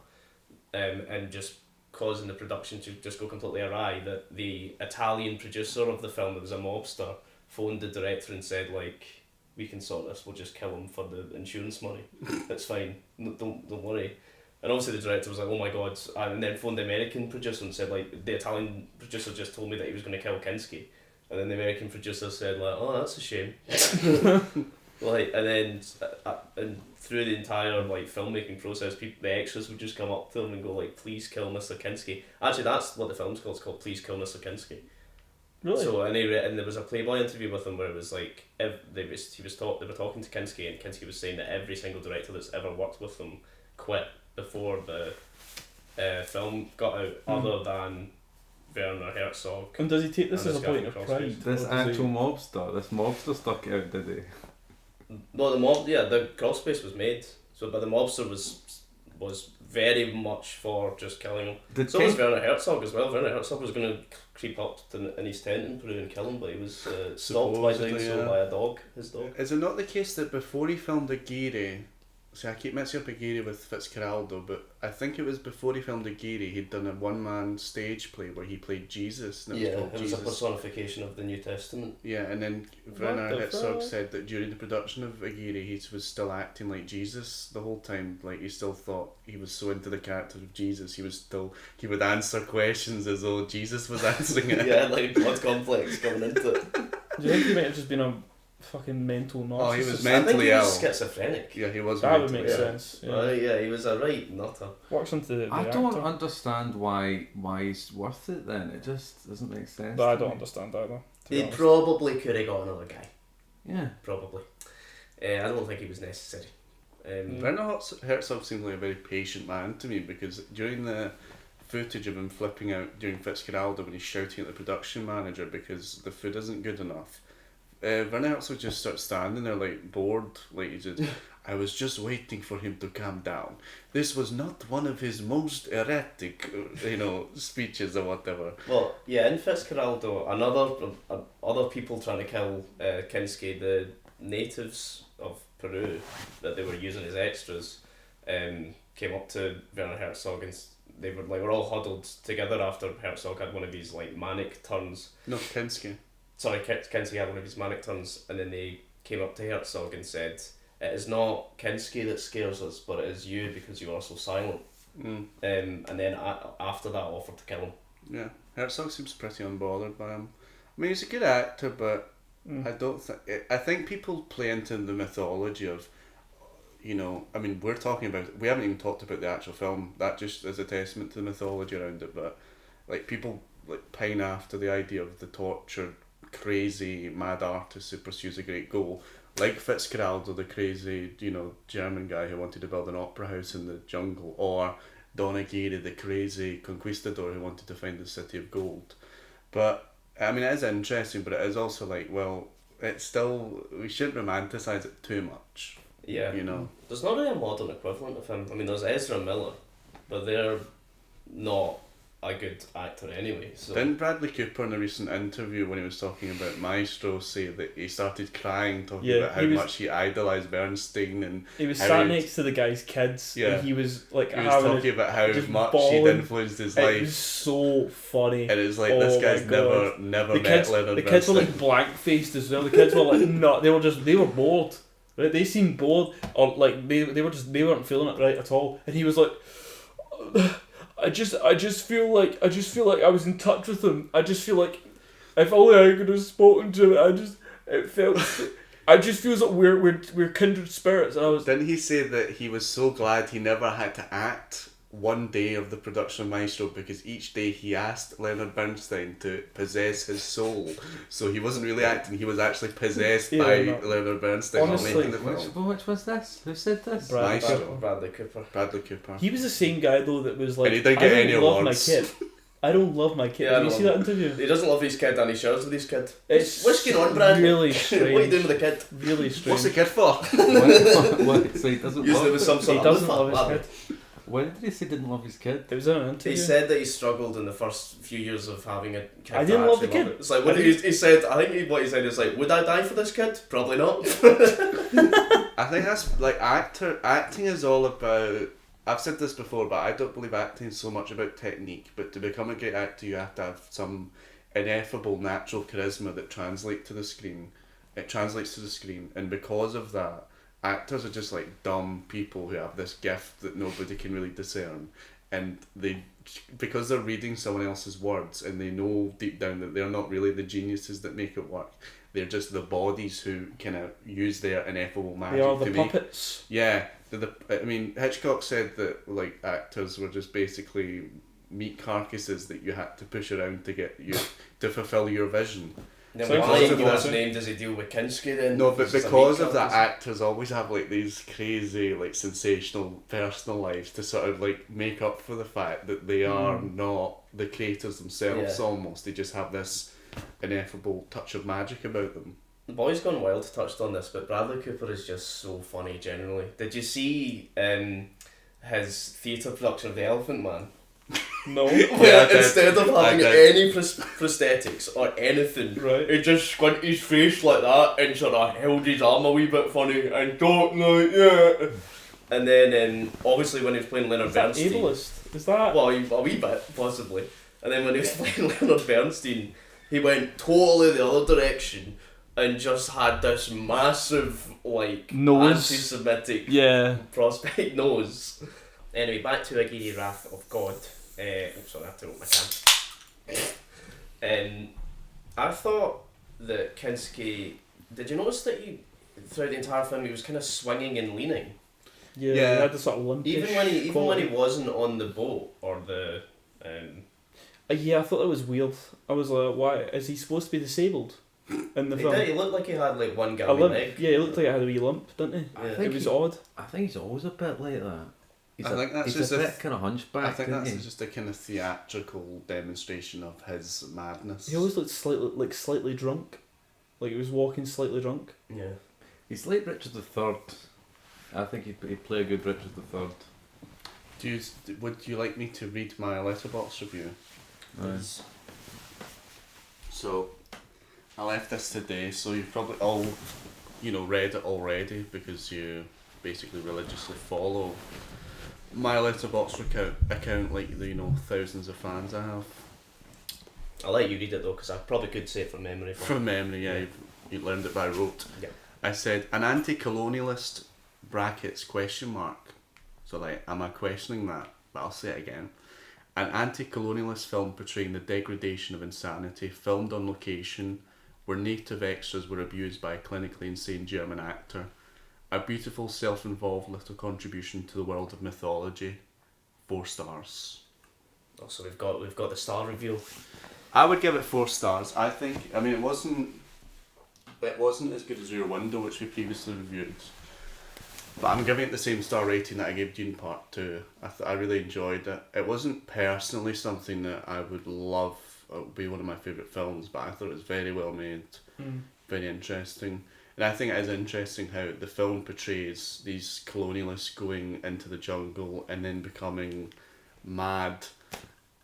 and just causing the production to just go completely awry that the Italian producer of the film, that was a mobster, phoned the director and said, like, we can sort this, we'll just kill him for the insurance money. It's fine, don't worry. And obviously the director was like, oh my god, and then phoned the American producer and said, like, the Italian producer just told me that he was going to kill Kinski. And then the American producer said, like, oh, that's a shame. Like, and then and through the entire like filmmaking process, the extras would just come up to him and go like, please kill Mr. Kinski. Actually, that's what the film's called. It's called Please Kill Mr. Kinski. Really? So and there was a Playboy interview with him where it was like they were talking to Kinski, and Kinski was saying that every single director that's ever worked with them quit before the film got out, other than Werner Herzog. And does he take this as a point of pride? This mobster stuck it out, did he? No, the crawl space was made. So, but the mobster was very much for just killing him. Was Werner Herzog as well. Werner Herzog was going to creep up in his tent in Peru and kill him, but he was stopped by doing so by his dog. Is it not the case that before he filmed Aguirre, see, I keep mixing up Aguirre with Fitzcarraldo, but I think it was before he filmed Aguirre, he'd done a one-man stage play where he played Jesus. And it was a personification of the New Testament. Yeah, and then Werner Herzog said that during the production of Aguirre, he was still acting like Jesus the whole time. Like, he still thought he was so into the character of Jesus, he would answer questions as though Jesus was answering it. Yeah, like blood complex coming into it. Do you think he might have just been a fucking mental narcissist? Oh, he was mentally ill. I think he was schizophrenic. Yeah, he was. That would make sense. Yeah. Yeah, he was a right nutter. Works into the I actor. don't understand why he's worth it then. It just doesn't make sense. But I don't understand either. He probably could have got another guy. Yeah. Probably. I don't think he was necessary. Werner Herzog seems like a very patient man to me, because during the footage of him flipping out during Fitzcarraldo when he's shouting at the production manager because the food isn't good enough, Werner Herzog just starts standing there like bored, like he just, I was just waiting for him to calm down. This was not one of his most erratic, speeches or whatever. Well, yeah, in Fitzcarraldo, other people trying to kill Kinski, the natives of Peru that they were using as extras, came up to Werner Herzog and they were all huddled together after Herzog had one of these like manic turns. No, Kinski. Kinski had one of his manic turns, and then they came up to Herzog and said, "It is not Kinski that scares us, but it is you because you are so silent." And then after that, offered to kill him. Yeah, Herzog seems pretty unbothered by him. I mean, he's a good actor, but I don't think. I think people play into the mythology of, you know. I mean, we haven't even talked about the actual film. That just is a testament to the mythology around it. But like people like pine after the idea of the tortured, crazy, mad artist who pursues a great goal, like Fitzgerald, the crazy, you know, German guy who wanted to build an opera house in the jungle, or Don Aguirre, the crazy conquistador who wanted to find the city of gold. But I mean, it is interesting, but it is also like, well, it's still, we shouldn't romanticize it too much. Yeah. You know? There's not really a modern equivalent of him. I mean, there's Ezra Miller, but they're not a good actor anyway. So. Didn't Bradley Cooper in a recent interview when he was talking about Maestro say that he started crying talking about how much he idolised Bernstein, and he was sat next to the guy's kids and he was like talking about how much he'd influenced his life. It was so funny. And it's like, this guy's never met Leonard Bernstein. The kids were like blank faced as well. The kids were like no, they were bored. Right? They seemed bored, or like they weren't feeling it right at all. And he was like, I just feel like I was in touch with him. I just feel like if only I could have spoken to him. I just feel like we're kindred spirits. And Didn't he say that he was so glad he never had to act one day of the production of Maestro, because each day he asked Leonard Bernstein to possess his soul, so he wasn't really acting, he was actually possessed by Leonard Bernstein. Honestly, making the film. Which was this? Who said this? Bradley Cooper. He was the same guy though that was like, and he didn't get any awards. I don't love my kid. Did you see that interview? He doesn't love his kid and he shares with his kid. What's going on, Brad? Really strange. What are you doing with the kid? Really strange. What's the kid for? What? So he doesn't Usually with some sort he doesn't love his kid. When did he say he didn't love his kid? It was in an interview. He said that he struggled in the first few years of having a kid. I didn't love the kid. It's like, he said, I think what he said is like, would I die for this kid? Probably not. I think that's like acting is all about, I've said this before, but I don't believe acting is so much about technique, but to become a great actor you have to have some ineffable natural charisma that translates to the screen. It translates to the screen, and because of that, actors are just like dumb people who have this gift that nobody can really discern, and because they're reading someone else's words and they know deep down that they're not really the geniuses that make it work. They're just the bodies who kind of use their ineffable magic. They are the puppets. I mean, Hitchcock said that like actors were just basically meat carcasses that you had to push around to get you to fulfill your vision. Then what's name does he deal with Kinski then? No, but because of that, actors always have like these crazy, like sensational personal lives to sort of like make up for the fact that they are not the creators themselves. Almost, they just have this ineffable touch of magic about them. The Boys Gone Wild touched on this, but Bradley Cooper is just so funny generally. Did you see his theatre production of The Elephant Man? No. Where instead of having any prosthetics or anything, he just squint his face like that and sort of held his arm a wee bit funny and talked like that. And then obviously when he was playing Leonard Bernstein... ableist? Is that... Well, a wee bit, possibly. And then when he was playing Leonard Bernstein, he went totally the other direction and just had this massive, like, nose. Anti-Semitic prospect nose. Anyway, back to Aguirre Wrath of God. Sorry, I have to open my can. I thought that Kinski... Did you notice that throughout the entire film, he was kind of swinging and leaning? Yeah, he had this sort of limpish even when he wasn't on the boat, or the... yeah, I thought that was weird. I was like, why? Is he supposed to be disabled in the film? He looked like he had like one gammy leg. Yeah, he looked like he had a wee lump, didn't he? Yeah. It was odd. I think he's always a bit like that. I think that's just a bit kind of hunchback. I think that's just a kind of theatrical demonstration of his madness. He always looked slightly drunk, like he was walking slightly drunk. Yeah, he's like Richard III. I think he'd play a good Richard III. Would you like me to read my Letterboxd review? Yes. So, I left this today, so you've probably all, read it already because you basically religiously follow my Letterboxd account like the thousands of fans I have. I'll let you read it though, because I probably could say it from memory. From memory, yeah. You learned it by rote. Yeah. I said, an anti-colonialist, brackets, question mark. So like, am I questioning that? But I'll say it again. An anti-colonialist film portraying the degradation of insanity, filmed on location, where native extras were abused by a clinically insane German actor. A beautiful, self-involved little contribution to the world of mythology. 4 stars. Oh, so we've got the star reveal. I would give it 4 stars. I think, I mean, it wasn't as good as Rear Window, which we previously reviewed. But I'm giving it the same star rating that I gave Dune Part 2. I really enjoyed it. It wasn't personally something that I would love. It would be one of my favourite films, but I thought it was very well made, very interesting. And I think it is interesting how the film portrays these colonialists going into the jungle and then becoming mad.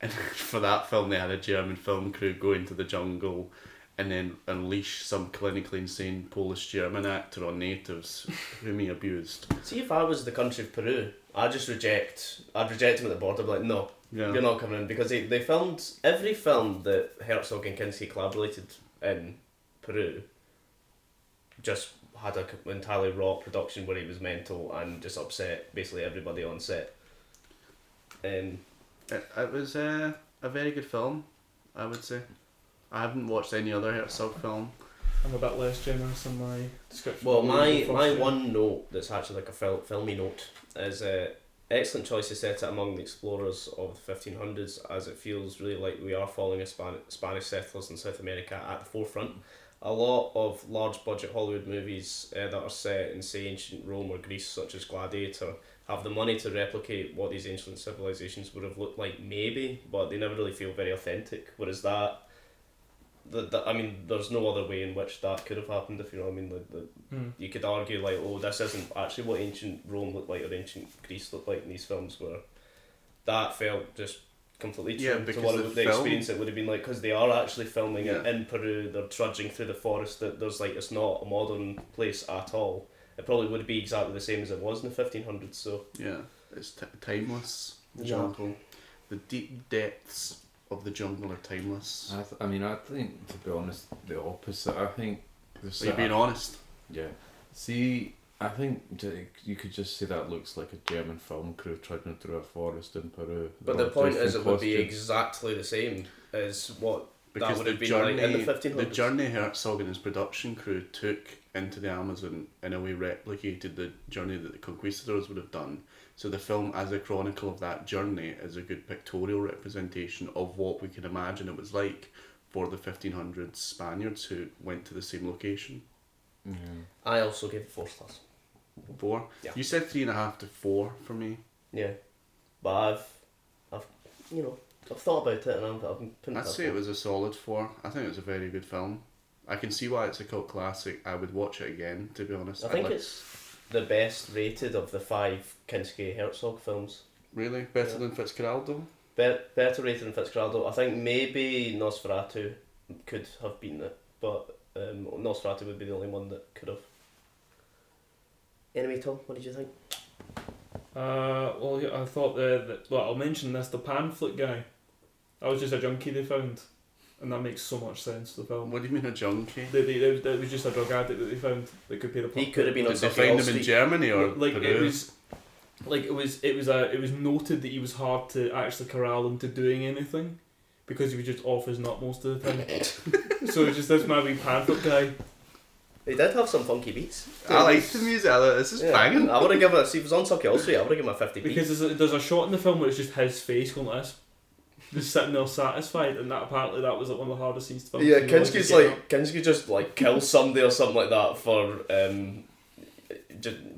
And for that film, they had a German film crew go into the jungle and then unleash some clinically insane Polish-German actor on natives whom he abused. See, if I was the country of Peru, I'd reject him at the border, be like, no, you're not coming in, because they filmed every film that Herzog and Kinski collaborated in Peru just had an entirely raw production where he was mental and just upset basically everybody on set. It was a very good film, I would say. I haven't watched any other Herzog film. I'm a bit less generous in my description. Well, my one note that's actually like a filmy note is excellent choice to set it among the explorers of the 1500s, as it feels really like we are following a Spanish settlers in South America at the forefront. A lot of large budget Hollywood movies that are set in, say, ancient Rome or Greece, such as Gladiator, have the money to replicate what these ancient civilizations would have looked like, maybe, but they never really feel very authentic. Whereas I mean, there's no other way in which that could have happened, if you know what I mean. You could argue, like, oh, this isn't actually what ancient Rome looked like or ancient Greece looked like in these films, where that felt just completely true to what the experience it would have been like, because they are actually filming it in Peru. They're trudging through the forest. There's like, it's not a modern place at all. It probably would be exactly the same as it was in the 1500s. So yeah, it's timeless. The jungle, the deep depths of the jungle are timeless. I think, to be honest, the opposite. I think... Are you being honest? Yeah. See, I think you could just say that looks like a German film crew trudging through a forest in Peru. But the point is, it would be exactly the same as what that would have been like in the 1500s. The journey Herzog and his production crew took into the Amazon in a way replicated the journey that the conquistadors would have done. So the film, as a chronicle of that journey, is a good pictorial representation of what we can imagine it was like for the 1500s Spaniards who went to the same location. I also gave it 4 stars. 4? Yeah. You said 3.5 to 4 for me. Yeah, but I've thought about it, and I'm putting I'd say it was a solid 4. I think it was a very good film. I can see why it's a cult classic. I would watch it again, to be honest. I think it's the best rated of the 5 Kinski Herzog films. Really? Better than Fitzcarraldo? Better rated than Fitzcarraldo. I think maybe Nosferatu could have beaten it, but Nosferatu would be the only one that could have. Anyway, Tom, what did you think? Well, yeah, I thought I'll mention this, the pamphlet guy. That was just a junkie they found. And that makes so much sense to the film. What do you mean a junkie? It was just a drug addict that they found that could pay the pamphlet. He could have been on Did they find him in Germany or like Peru? it was noted that he was hard to actually corral into doing anything because he was just off his nut most of the time. So it's just this wee pamphlet guy. He did have some funky beats. I liked the music. This is banging. I would have given it. See, if it was on Sucky Allstreet, I would have given him a 50p. Because there's a shot in the film where it's just his face going like this, just sitting there satisfied, and that apparently that was like one of the hardest scenes to film. Yeah, Kinski just like kills somebody or something like that for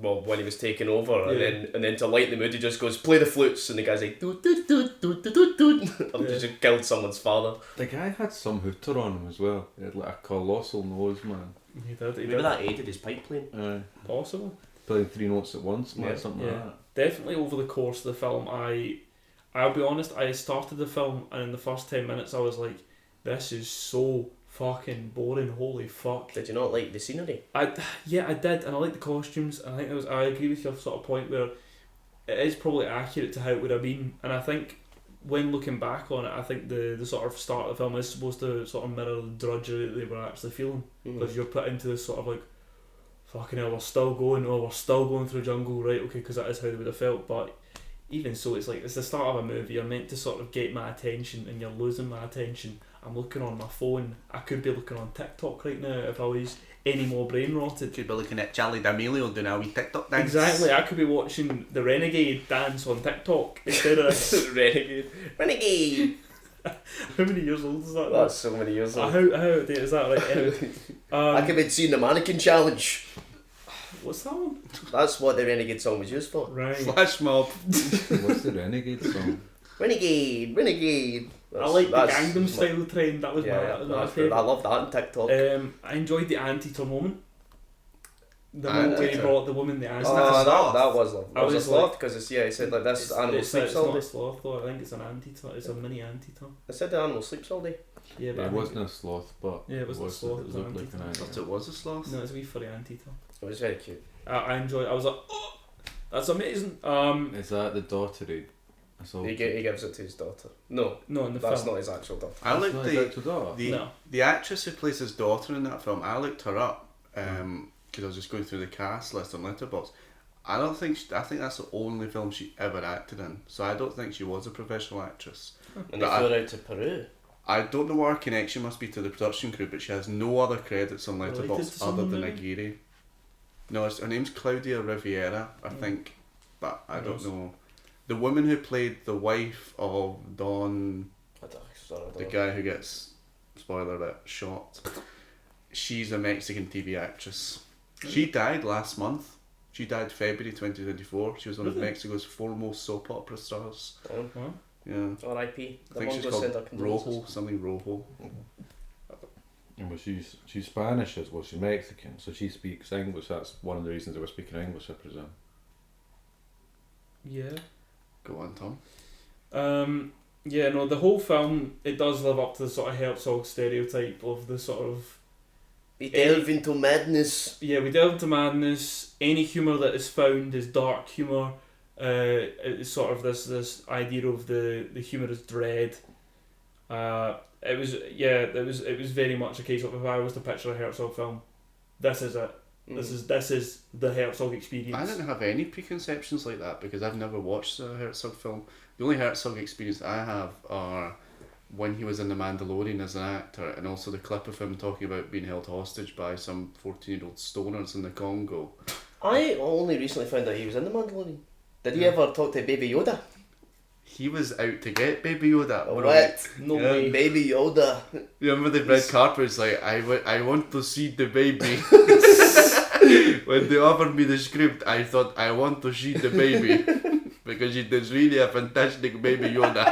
when he was taking over, and then to lighten the mood he just goes play the flutes, and the guy's like doot doot doot doot doot doot. I've just killed someone's father. The guy had some hooter on him as well. He had like a colossal nose, man. He did. Maybe that aided his pipe playing. Possible. Playing 3 notes at once, man, something like that. Definitely over the course of the film, I'll be honest, I started the film and in the first 10 minutes I was like, this is so fucking boring, holy fuck. Did you not like the scenery? I did, and I like the costumes, and I agree with your sort of point where it is probably accurate to how it would have been, and I think when looking back on it, I think the sort of start of the film is supposed to sort of mirror the drudgery that they were actually feeling, because you're put into this sort of like, fucking hell, we're still going through jungle, right? Okay, because that is how they would have felt. But even so, it's like, it's the start of a movie. You're meant to sort of get my attention, and you're losing my attention. I'm looking on my phone. I could be looking on TikTok right now if I was any more brain rotted. Could be looking at Charlie D'Amelio doing a wee TikTok dance. Exactly, I could be watching the Renegade dance on TikTok instead of Renegade. How many years old is that? That's so many years old. How outdated is that? Right, anyway. I could be seeing the mannequin challenge. What's that one? That's what the Renegade song was used for. Right. Flash mob. What's the Renegade song? Renegade. I like the Gangnam Style trend. That was my favourite. I love that on TikTok. I enjoyed the anteater moment. The moment where he brought the woman the answer. That was lovely. I was a sloth because he said like this animal sleeps all day. It's not day. a sloth though. I think it's an anteater. It's a mini anteater. I said the animal sleeps all day. Yeah, but it wasn't a sloth, but yeah, it wasn't a sloth. It looked like an I anteater. thought it was a sloth. No, it's a wee furry anteater. It was very cute. I enjoyed it. I was like, oh, that's amazing. Is that the daughter He gives it to his daughter. No, in the that's film. not his actual daughter. I looked No. the actress who plays his daughter in that film. I looked her up because I was just going through the cast list on Letterboxd. I think that's the only film she ever acted in. So I don't think she was a professional actress. And they flew out to Peru. I don't know what her connection must be to the production crew, but she has no other credits on Letterboxd other than Aguirre. No, her name's Claudia Riviera, I think, but I don't know. The woman who played the wife of Don, the guy who gets, spoiler alert, shot, she's a Mexican TV actress. She died last month. She died February 2024. She was one of Mexico's foremost soap opera stars. Yeah. R.I.P. I think she's called Rojo, something Rojo. And well, she's Spanish as well. She's Mexican, so she speaks English. That's one of the reasons they were speaking English, I presume. Yeah. Go on, Tom. Yeah, no, the whole film, it does live up to the sort of Herzog stereotype of the sort of... We delve into madness. Yeah, we delve into madness. Any humour that is found is dark humour. It's sort of this idea of the humour is dread. It was very much a case of, if I was to picture a Herzog film, this is it. This is the Herzog experience. I didn't have any preconceptions like that because I've never watched a Herzog film. The only Herzog experience I have are when he was in The Mandalorian as an actor, and also the clip of him talking about being held hostage by some 14-year-old stoners in the Congo. I only recently found out he was in The Mandalorian. Did he ever talk to Baby Yoda? He was out to get Baby Yoda. What? No way. Baby Yoda. You remember the red carpet was like, I want to see the baby. When they offered me the script, I thought, I want to see the baby. Because it is really a fantastic Baby Yoda.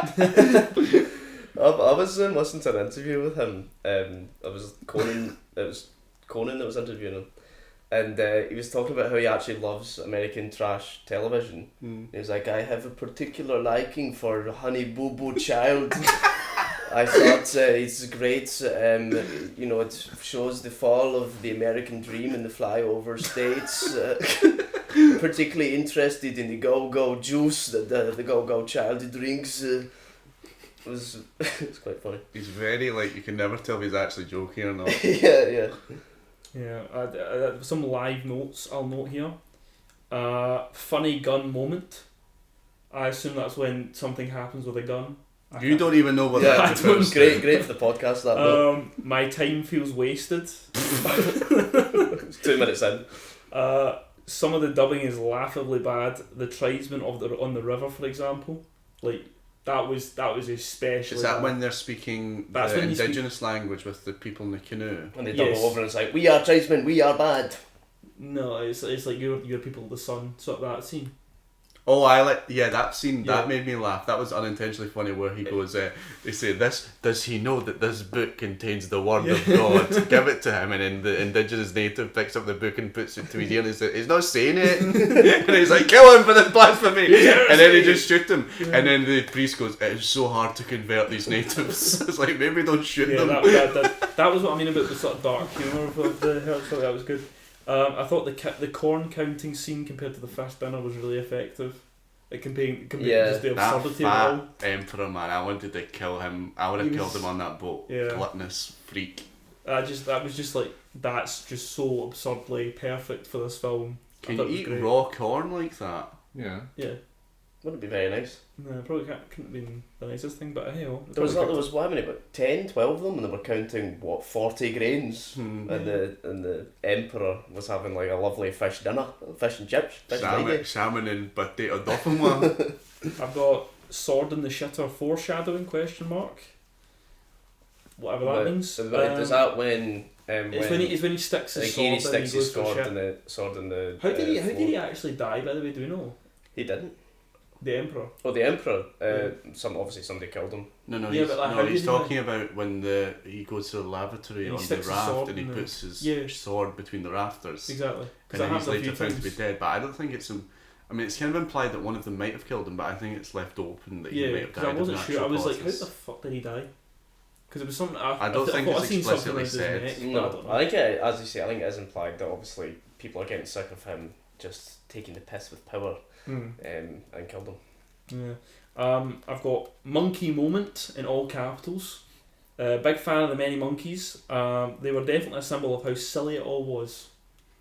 I was listening to an interview with him. It was Conan that was interviewing him. And he was talking about how he actually loves American trash television. He was like, I have a particular liking for Honey Boo Boo Child. I thought it's great. It shows the fall of the American dream in the flyover states. Particularly interested in the go-go juice that the go-go child drinks. It's quite funny. He's very, you can never tell if he's actually joking or not. Yeah. Yeah, some live notes I'll note here. Funny gun moment. I assume that's when something happens with a gun. You don't even know what that is. Great for the podcast, that my time feels wasted. 2 minutes in. Some of the dubbing is laughably bad. The tribesmen on the river, for example, that was especially. Is that bad. when they're speaking the indigenous language with the people in the canoe? And they double over and it's like, we are tribesmen, we are bad. No, it's like your people of the sun, sort of that scene. Oh, that scene. Yeah. That made me laugh. That was unintentionally funny. Where he goes, they say, "This does he know that this book contains the word of God? Give it to him." And then the indigenous native picks up the book and puts it to his ear and he says, "He's not saying it." And he's like, "Kill him for this blasphemy!" And then he just shoots him. Yeah. And then the priest goes, "It is so hard to convert these natives." It's like, maybe don't shoot them. That was what I mean about the sort of dark humour of the Herzog. That was good. I thought the corn counting scene compared to the first dinner was really effective. It can be just the That absurdity of it all. fat emperor, man, I wanted to kill him. I would have killed him on that boat. Yeah. Gluttonous freak. That was just like, that's just so absurdly perfect for this film. Can you eat raw corn like that? Yeah. Yeah. Wouldn't be very nice. No, probably couldn't have been the nicest thing, but hey, There was how many? About 10, 12 of them, and they were counting 40 grains, and the emperor was having like a lovely fish dinner, fish and chips, Salmon and potato dauphinoise. I've got sword in the shitter foreshadowing question mark. Whatever that means. Is that when? It's when he sticks his sword. Aguirre sticks his sword in the. How did he actually die? By the way, do we know? He didn't. The emperor. Oh, the emperor. Obviously somebody killed him. No, Yeah, he's talking about when he goes to the lavatory on the raft and he puts his sword between the rafters. Exactly. And then he's later found to be dead. But I don't think it's I mean, it's kind of implied that one of them might have killed him, but I think it's left open that he might have died. I wasn't sure. I was causes. like, how the fuck did he die? Because it was something. I don't think it's explicitly said. I think as you say, I think it is implied that obviously people are getting sick of him just taking the piss with power, and killed him. Yeah. I've got monkey moment in all capitals. Big fan of the many monkeys. They were definitely a symbol of how silly it all was,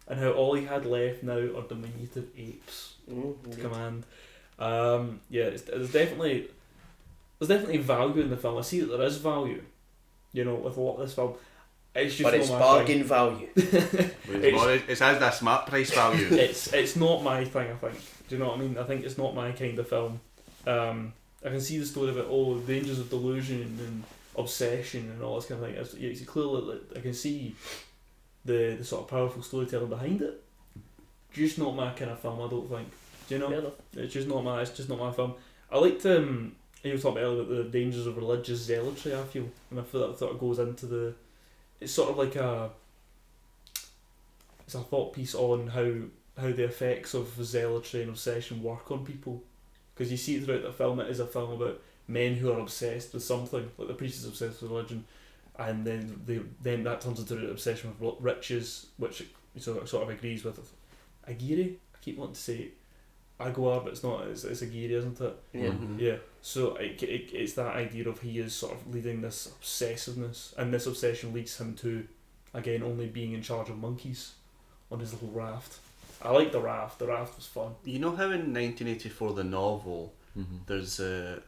and how all he had left now are diminutive apes to command. There's definitely value in the film. I see that there is value, with a lot of this film. It's just but it's bargain value. It's as that smart price value. It's not my thing, I think. Do you know what I mean? I think it's not my kind of film. I can see the story about the dangers of delusion and obsession and all this kind of thing. It's clearly, I can see the sort of powerful storytelling behind it. Just not my kind of film, I don't think. Do you know? Yeah. It's just not my film. I liked you were talking earlier about the dangers of religious zealotry, I feel, and I feel that sort of goes into it's sort of like it's a thought piece on how the effects of zealotry and obsession work on people, because you see throughout the film it is a film about men who are obsessed with something, like the priest is obsessed with religion, and then that turns into an obsession with riches, which sort of agrees with Aguirre. I keep wanting to say Aguirre, but it's not. It's Aguirre, isn't it? Yeah. Yeah. So it's that idea of he is sort of leading this obsessiveness, and this obsession leads him to, again, only being in charge of monkeys on his little raft. I like the raft. The raft was fun. You know how in 1984 the novel, there's a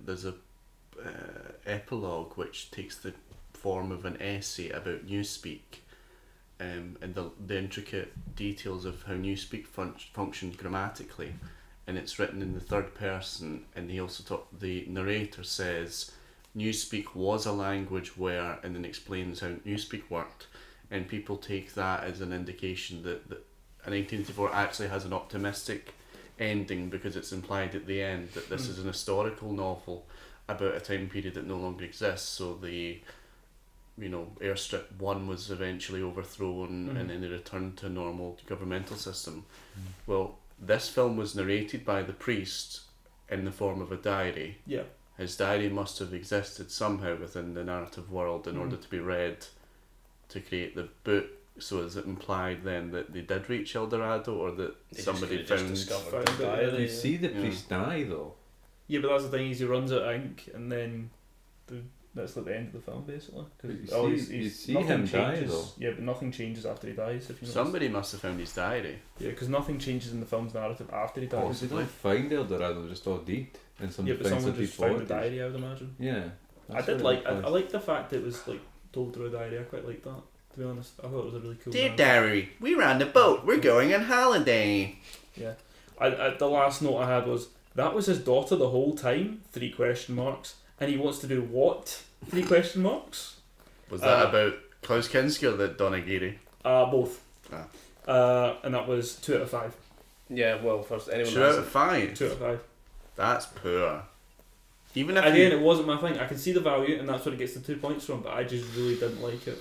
epilogue which takes the form of an essay about Newspeak, and the intricate details of how Newspeak functions grammatically, and it's written in the third person, and the narrator says Newspeak was a language where, and then explains how Newspeak worked, and people take that as an indication that 1984 actually has an optimistic ending, because it's implied at the end that this is an historical novel about a time period that no longer exists. So the Airstrip 1 was eventually overthrown, and then they returned to a normal governmental system. Well, this film was narrated by the priest in the form of a diary. Yeah. His diary must have existed somehow within the narrative world in order to be read to create the book. So is it implied then that they did reach El Dorado, or that somebody found discovered the diary? You see the priest die though. Yeah, but that's the thing, is he runs out of ink, and then that's like the end of the film, basically. You see him die though. Yeah, but nothing changes after he dies. If you somebody must have found his diary. Yeah, because nothing changes in the film's narrative after he dies. Possibly. They don't find El Dorado, they're just all dead. And Yeah, but someone just found the diary, I would imagine. Yeah. I like the fact that it was like told through a diary. I quite liked that, to be honest. I thought it was a really cool Dear diary, we ran the boat, we're going on holiday. Yeah. The last note I had was, that was his daughter the whole time? 3 question marks. And he wants to do what? 3 question marks. Was that about Klaus Kinski or the Don Aguirre? Both. And that was 2 out of 5. Yeah, well, first anyone 2 out of 5? 2 out of 5. That's poor. Even if again, it wasn't my thing. I can see the value, and that's where it gets the 2 points from, but I just really didn't like it.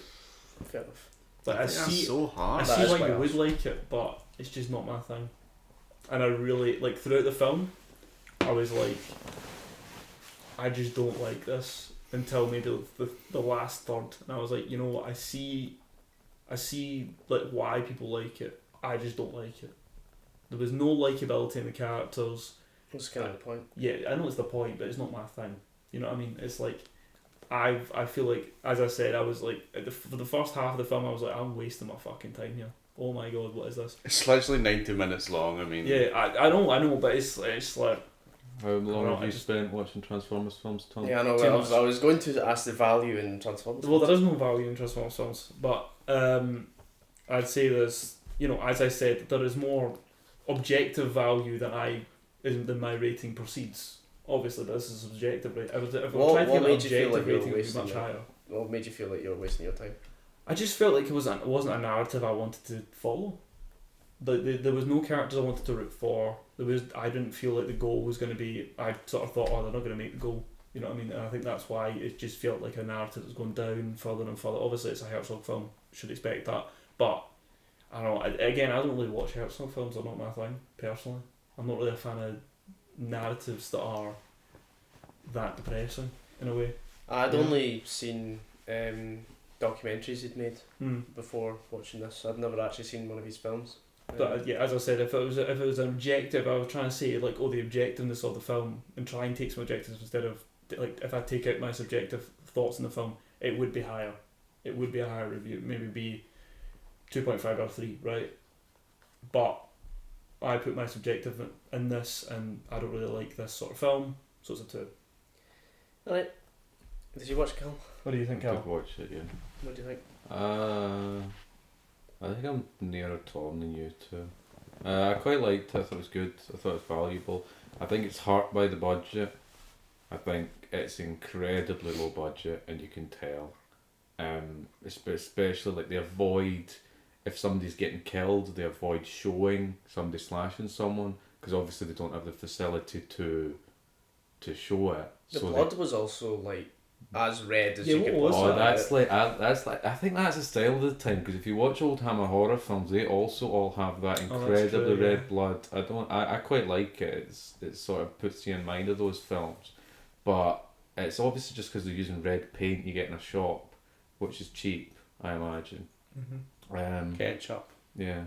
Fair enough. But I see, that's so hard. I see why you would like it, but it's just not my thing. And I really, like, throughout the film, I was like, I just don't like this, until maybe the last third, and I was like, you know what, I see like why people like it. I just don't like it. There was no likability in the characters. That's kind of the point. Yeah, I know it's the point, but it's not my thing. You know what I mean? It's like I feel like, as I said, I was like for the first half of the film, I was like, I'm wasting my fucking time here. Oh my god, what is this? It's literally 90 minutes long. I mean, Yeah, I know, but it's like. How long have you spent watching Transformers films, Tom? Yeah, I know. I was going to ask the value in Transformers. Well, there is no value in Transformers films, but I'd say there's, as I said, there is more objective value than my rating proceeds. Obviously, this is subjective, right? If I tried to get an objective rating, it would be much higher. What made you feel like you were wasting your time? I just felt like it wasn't a narrative I wanted to follow. There was no characters I wanted to root for. I didn't feel like the goal was going to be. I sort of thought, they're not going to make the goal. You know what I mean? And I think that's why it just felt like a narrative that was going down further and further. Obviously, it's a Herzog film. Should expect that. But I don't know. Again, I don't really watch Herzog films. They're not my thing personally. I'm not really a fan of narratives that are that depressing in a way. I'd only seen documentaries he'd made before watching this. I'd never actually seen one of his films. But yeah, as I said, if it was an objective, I was trying to say like, the objectiveness of the film, and try and take some objectives instead of like, if I take out my subjective thoughts in the film, it would be higher. It would be a higher review. Maybe be 2.5 or 3, right? But I put my subjective in this, and I don't really like this sort of film, so it's a 2. Alright. Did you watch Cal? What do you think, I Al? did watch it, yeah. What do you think? I think I'm nearer Tom than you two. I quite liked it. I thought it was good. I thought it was valuable. I think it's hurt by the budget. I think it's incredibly low budget, and you can tell. Especially like they avoid, if somebody's getting killed, they avoid showing somebody slashing someone, because obviously they don't have the facility to show it. The blood was also like as red as you could what was possibly. That's like I think that's the style of the time, because if you watch old Hammer horror films, they also all have that incredibly red blood. I quite like it. It sort of puts you in mind of those films, but it's obviously just because they're using red paint you get in a shop, which is cheap, I imagine. Ketchup. Yeah.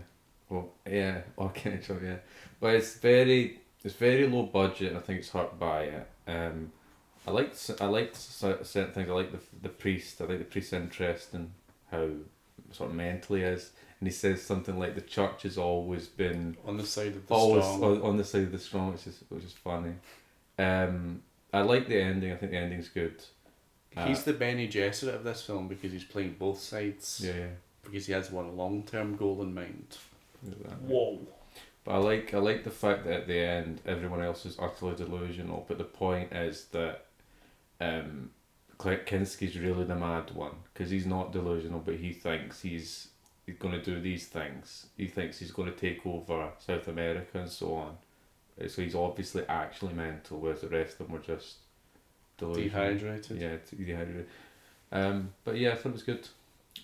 Well, yeah, or ketchup, yeah. But it's very low budget, and I think it's hurt by it. I liked certain things. I like the priest. I like the priest's interest in how sort of mental he is, and he says something like the church has always been on the side of the strong. On the side of the strong, which is funny. I like the ending. I think the ending's good. He's the Benny Gesserit of this film because he's playing both sides. Yeah. Because he has one long-term goal in mind. Whoa. But I like the fact that at the end everyone else is utterly delusional. But the point is that Kinski's really the mad one, because he's not delusional, but he thinks he's going to do these things. He thinks he's going to take over South America and so on. So he's obviously actually mental, whereas the rest of them were just delusional. Dehydrated. Yeah, dehydrated. But yeah, I thought it was good.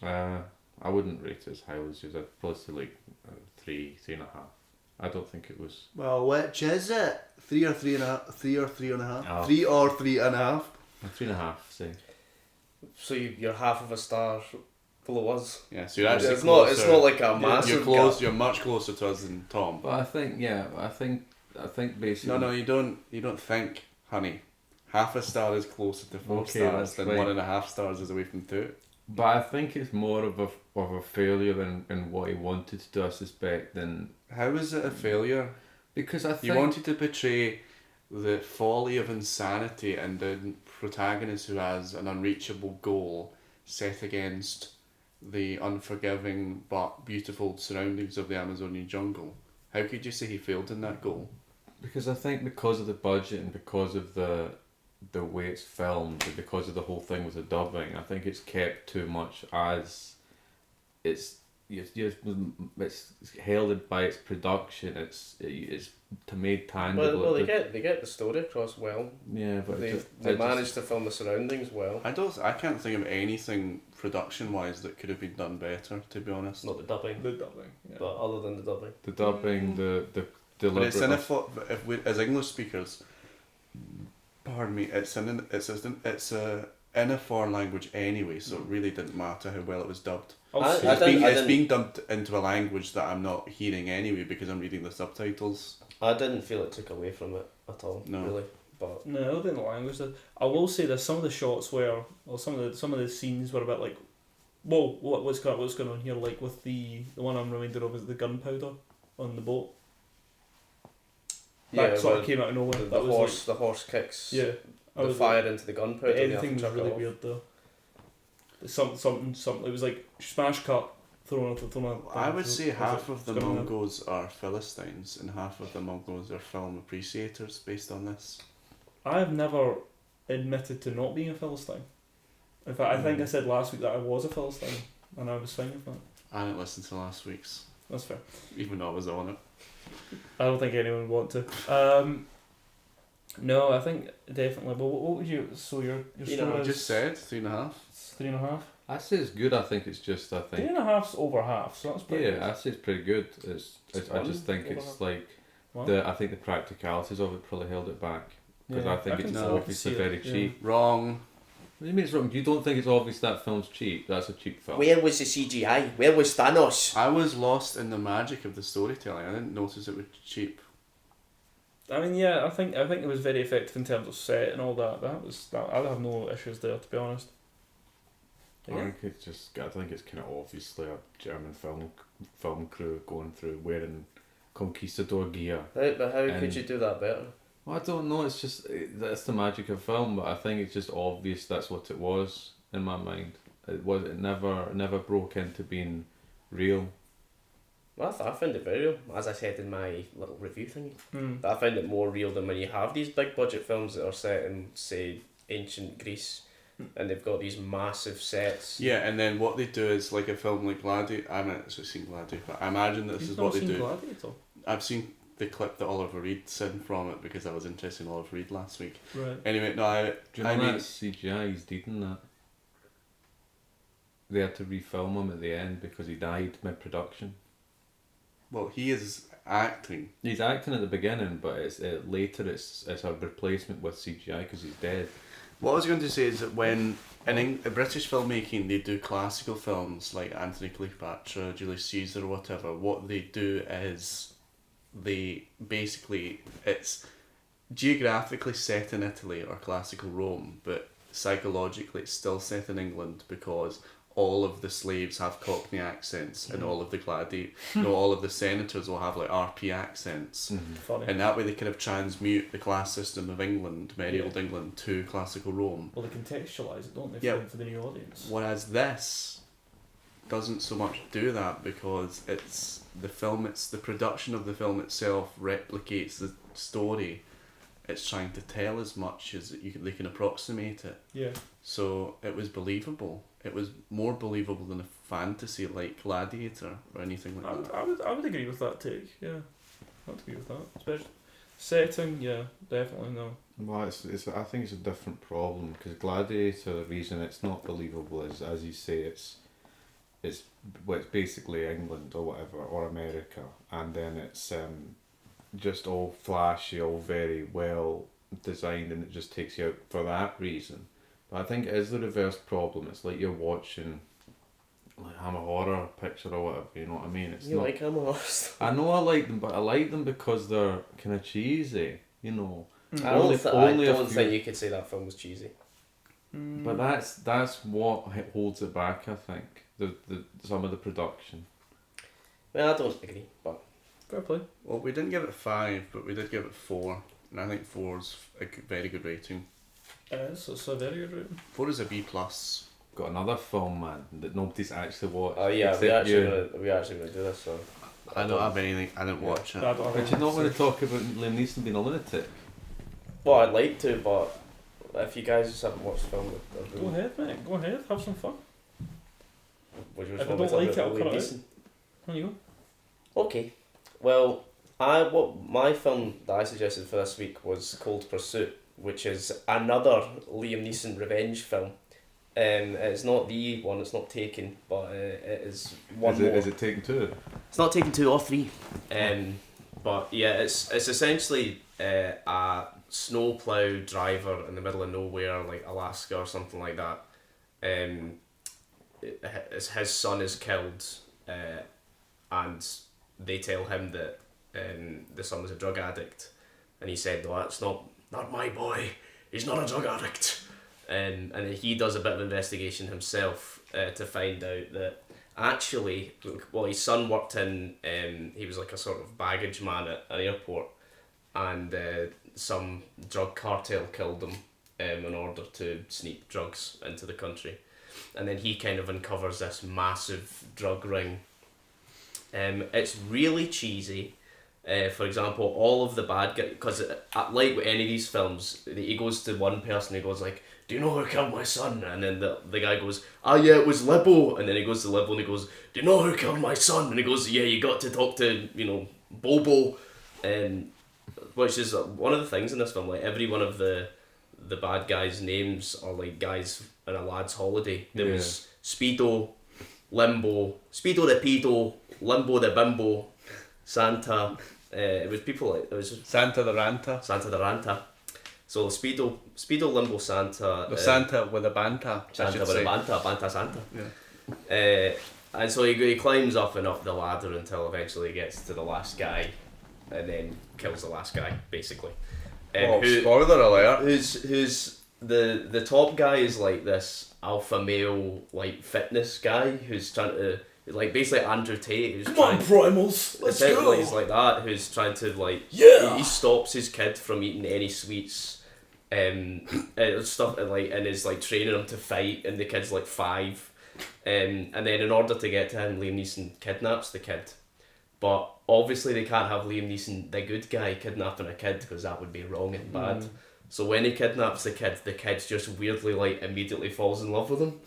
I wouldn't rate it as highly as yours. I'd probably say like 3.5. I don't think it was. Well, which is it? 3 or 3.5? 3 or 3.5? Oh. 3 or 3.5? 3.5, say. So you're half of a star below us. Yeah, so you're actually it's closer. It's not like a massive You're close. gap. You're much closer to us than Tom. But I think basically. No, you don't think, honey. Half a star is closer to 4 stars than right. 1.5 stars is away from 2. But I think it's more of a failure in what he wanted to do, I suspect, than. How is it a failure? Because I think You wanted to portray the folly of insanity and the protagonist who has an unreachable goal set against the unforgiving but beautiful surroundings of the Amazonian jungle. How could you say he failed in that goal? Because I think because of the budget and because of the way it's filmed and because of the whole thing with the dubbing, I think it's kept too much as it's held by its production. It's made tangible. Well, they get the story across well. Yeah, but they managed to film the surroundings well. I can't think of anything production wise that could have been done better, to be honest. Not the dubbing. Yeah. But other than the dubbing. The dubbing, the But it's in deliberate. if we, as English speakers, pardon me, it's in a foreign language anyway, so it really didn't matter how well it was dubbed. It's being dubbed into a language that I'm not hearing anyway because I'm reading the subtitles. I didn't feel it took away from it. at all, No. really. But No, I don't think the language did. I will say that some of the shots were, or some of the scenes were a bit like, whoa, what's going on here? Like with the one I'm reminded of is the gunpowder on the boat. That sort of came out of nowhere. The horse kicks. Yeah. The fire into the gunpowder. Everything was really weird though. Something. It was like smash cut, thrown. I would say half of the Mungos are Philistines and half of the Mungos are film appreciators based on this. I have never admitted to not being a Philistine. In fact, I think I said last week that I was a Philistine, and I was fine with that. I didn't listen to last week's, That's fair. even though I was on it. I don't think anyone would want to. No, I think definitely. But what would you? So your score I is just said 3.5. 3.5. I say it's good. I think it's just. I think. 3.5's over half, so that's pretty good. Yeah, I say it's pretty good. I just think it's like I think the practicalities of it probably held it back because I think it's obviously very cheap. Wrong. What do you mean it's wrong? You don't think it's obvious that film's cheap? That's a cheap film. where was the CGI? Where was Thanos? I was lost in the magic of the storytelling. I didn't notice it was cheap. I mean, yeah, I think it was very effective in terms of set and all that. I have no issues there, to be honest. I think it's kind of obviously a German film crew going through wearing conquistador gear. But how could you do that better? Well, I don't know. It's just that's the magic of film, but I think it's just obvious that's what it was in my mind. It never broke into being real. Well, I found it very real, as I said in my little review thingy. I found it more real than when you have these big budget films that are set in, say, ancient Greece, and they've got these massive sets. Yeah, and then what they do is like a film like Gladiator. I haven't actually seen Gladiator, but I imagine this is what they do. Gladiator? I've seen the clip that Oliver Reed sent from it because I was interested in Oliver Reed last week. Right. Anyway, no, Do you know that's CGI? He's deed in that. They had to refilm him at the end because he died mid-production. Well, he is acting. He's acting at the beginning, but it's later it's a replacement with CGI because he's dead. What I was going to say is that when in British filmmaking they do classical films like Anthony Cleopatra, Julius Caesar or whatever, what they do is it's geographically set in Italy or classical Rome, but psychologically it's still set in England because all of the slaves have Cockney accents and all of the senators will have like RP accents. Funny. And that way they kind of transmute the class system of England, medieval England, to classical Rome. Well, they contextualise it, don't they, for the new audience? Whereas this doesn't so much do that because it's the production of the film itself replicates the story it's trying to tell as much as they can approximate it. Yeah. So it was believable. It was more believable than a fantasy like Gladiator or anything like that. I would agree with that take. Yeah, I would agree with that. Especially setting. Yeah, definitely no. Well, I think it's a different problem because Gladiator, the reason it's not believable is, as you say, it's basically England or whatever, or America, and then it's just all flashy, all very well designed, and it just takes you out for that reason. But I think it is the reverse problem. It's like you're watching like I'm a horror picture or whatever, you know what I mean? It's you not, like Hammer Horrors? I know I like them, but I like them because they're kind of cheesy, you know. I don't think you could say that film was cheesy. But that's what holds it back, I think. The some of the production. Well, I don't agree, but fair play. Well, we didn't give it 5, but we did give it 4, and I think 4's a very good rating. It's a very good rating. 4 is a B+. Got another film, man, that nobody's actually watched. Oh yeah, we actually gonna do this. So I don't have anything. I didn't watch it. But you not want to talk about Liam Neeson being a lunatic? Well, I'd like to, but if you guys just haven't watched the film, go ahead, mate. Go ahead. Have some fun. If I don't like it, I'll cut it out. There you go. Okay. Well, my film that I suggested for this week was Cold Pursuit, which is another Liam Neeson revenge film. It's not the one, it's not Taken, but it is one more. Is it Taken 2? It's not Taken 2 or 3. But yeah, it's essentially a snowplow driver in the middle of nowhere, like Alaska or something like that. His son is killed, and they tell him that the son was a drug addict, and he said, "No, that's not my boy. He's not a drug addict." And then he does a bit of investigation himself to find out that actually, well, his son worked in, he was like a sort of baggage man at an airport, and some drug cartel killed him in order to sneak drugs into the country. And then he kind of uncovers this massive drug ring. It's really cheesy. For example, all of the bad guys, because like with any of these films, he goes to one person, he goes like, "Do you know who killed my son?" And then the guy goes, "Ah, yeah, it was Libbo." And then he goes to Libbo and he goes, "Do you know who killed my son?" And he goes, "Yeah, you got to talk to, Bobo." Which is one of the things in this film, like every one of the bad guys' names are like guys on a lad's holiday. There was Speedo, Limbo, Speedo the Pedo, Limbo the Bimbo, Santa. It was people like, it was Santa the Ranta. Santa the Ranta. So Speedo, Limbo, Santa. The Santa with a banta. Santa with a banta Santa. Yeah. And so he climbs up and up the ladder until eventually he gets to the last guy, and then kills the last guy basically. Spoiler alert. Who's the top guy is like this alpha male like fitness guy who's trying to like basically Andrew Tate who's primals, let's go. He's like that who's trying to like he stops his kid from eating any sweets and stuff like, and is like training him to fight, and the kid's like 5 and then in order to get to him, Liam Neeson kidnaps the kid, but obviously they can't have Liam Neeson, the good guy, kidnapping a kid because that would be wrong and bad. So when he kidnaps the kid just weirdly like immediately falls in love with him.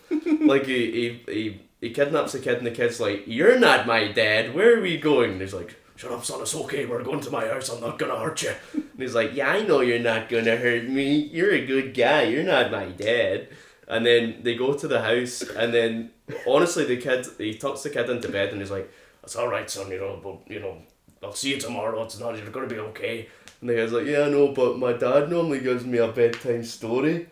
Like he kidnaps the kid and the kid's like, "You're not my dad, where are we going?" And he's like, "Shut up son, it's okay, we're going to my house, I'm not gonna hurt you." And he's like, "Yeah, I know you're not gonna hurt me, you're a good guy, you're not my dad." And then they go to the house, and then honestly he tucks the kid into bed and he's like, "It's alright son, I'll see you tomorrow, you're gonna be okay." And the guy's like, "Yeah, I know, but my dad normally gives me a bedtime story."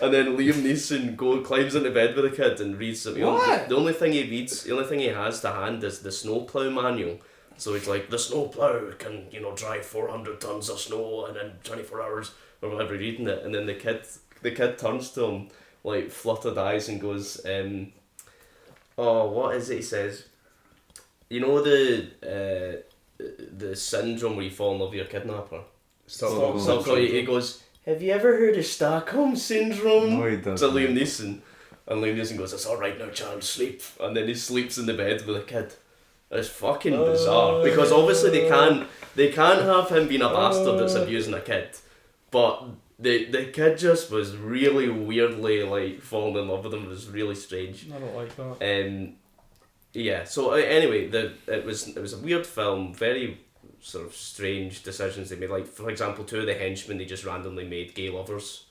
And then Liam Neeson climbs into bed with the kid and reads it. The only thing he has to hand is the snowplow manual. So he's like, "The snowplow can, drive 400 tons of snow in 24 hours, or whatever, reading it. And then the kid turns to him, like, fluttered eyes and goes, what is it he says? You know the syndrome where you fall in love with your kidnapper? Stockholm. He goes, "Have you ever heard of Stockholm Syndrome?" No, he doesn't. To Liam Neeson. And Liam Neeson goes, "It's alright now, child, sleep." And then he sleeps in the bed with a kid. It's fucking bizarre. Because obviously they can't have him being a bastard that's abusing a kid. But the kid just was really weirdly like falling in love with him. It was really strange. I don't like that. Yeah, so anyway, it was a weird film, very sort of strange decisions they made. Like, for example, 2 of the henchmen, they just randomly made gay lovers.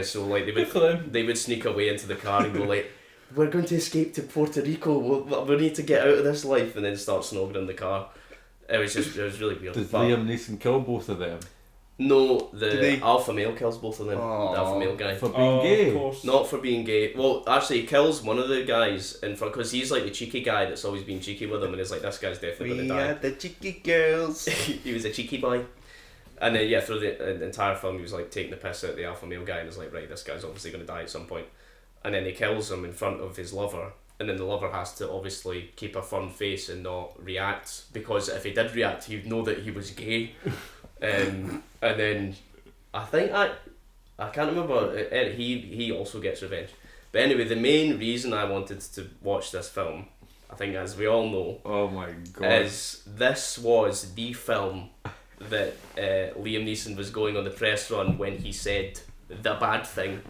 So like they would sneak away into the car and go like, "We're going to escape to Puerto Rico, we need to get out of this life," and then start snogging in the car. It was really weird. Did Liam Neeson kill both of them? No, the alpha male kills both of them. Aww. The alpha male guy. For being gay? Of course. Not for being gay. Well, actually, he kills one of the guys in front, because he's like the cheeky guy that's always been cheeky with him, and he's like, "This guy's definitely going to die." We are the cheeky girls. He was a cheeky boy. And then, through the entire film, he was like taking the piss out of the alpha male guy, and was like, "Right, this guy's obviously going to die at some point." And then he kills him in front of his lover, and then the lover has to obviously keep a firm face and not react, because if he did react, he'd know that he was gay. And then I think I can't remember. He also gets revenge. But anyway, the main reason I wanted to watch this film, I think, as we all know, oh my god, is this was the film that Liam Neeson was going on the press run when he said the bad thing.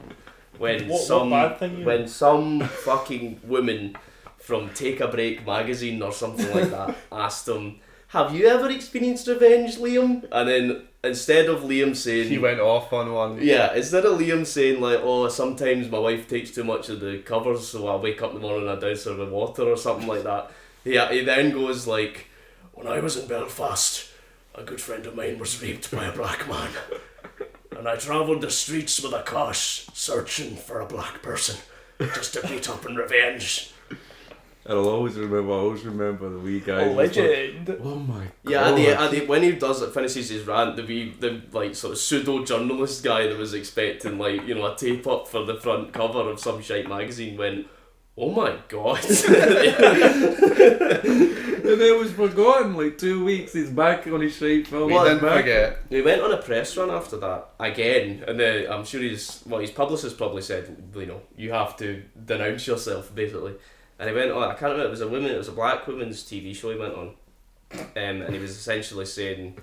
When what bad thing? When some fucking woman from Take a Break magazine or something like that asked him, "Have you ever experienced revenge, Liam?" And then instead of Liam saying... He went off on one. Yeah, instead of Liam saying like, "Oh, sometimes my wife takes too much of the covers, so I wake up in the morning and I douse her with water," or something like that, he then goes like, "When I was in Belfast, a good friend of mine was raped by a black man. And I travelled the streets with a cosh, searching for a black person, just to beat up in revenge." I'll always remember the wee guy. Legend. Like, oh my god. Yeah, at the when he finishes his rant, the like sort of pseudo journalist guy that was expecting like, you know, a tape up for the front cover of some shite magazine went, oh my god. And it was forgotten, like 2 weeks, he's back on his shite film. We didn't forget. He went on a press run after that, again, and I'm sure his publicist probably said, you know, you have to denounce yourself, basically. And he went on, I can't remember, it was a black women's TV show he went on. And he was essentially saying,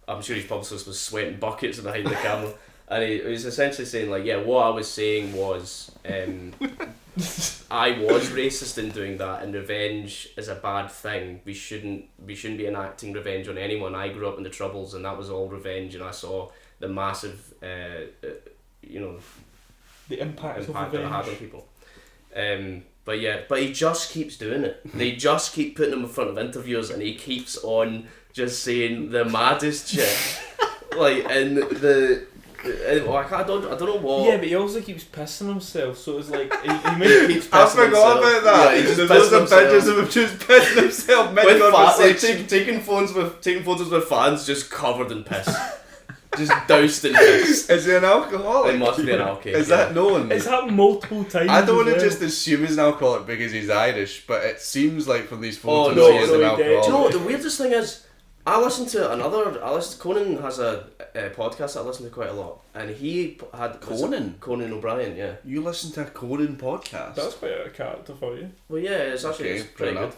I'm sure his publicist was sweating buckets behind the camera. And he was essentially saying, like, yeah, what I was saying was, I was racist in doing that, and revenge is a bad thing. We shouldn't be enacting revenge on anyone. I grew up in the Troubles, and that was all revenge, and I saw the massive, you know, the impact of that it had on revenge. people. But he just keeps doing it. They just keep putting him in front of interviewers, and he keeps on just saying the maddest shit. Like, and I don't know what. Yeah, but he also keeps pissing himself, so it's like he keeps I pissing forgot himself. about that. Yeah, he just There's pissed loads of pictures himself. of him just pissing himself mid With conversation. taking photos with fans just covered in piss. Just doused in piss. Is he an alcoholic? It must be an alcoholic. Is that known? It's happened multiple times. I don't want to as well. just assume he's an alcoholic because he's Irish, but it seems like from these Oh, photos no, he is no, an he alcoholic. did. Do you know what the weirdest thing is? Conan has a podcast that I listen to quite a lot, and he had Conan O'Brien, yeah. You listen to a Conan podcast? That's quite a character for you. Well, yeah, it's actually Okay, it's pretty fair good.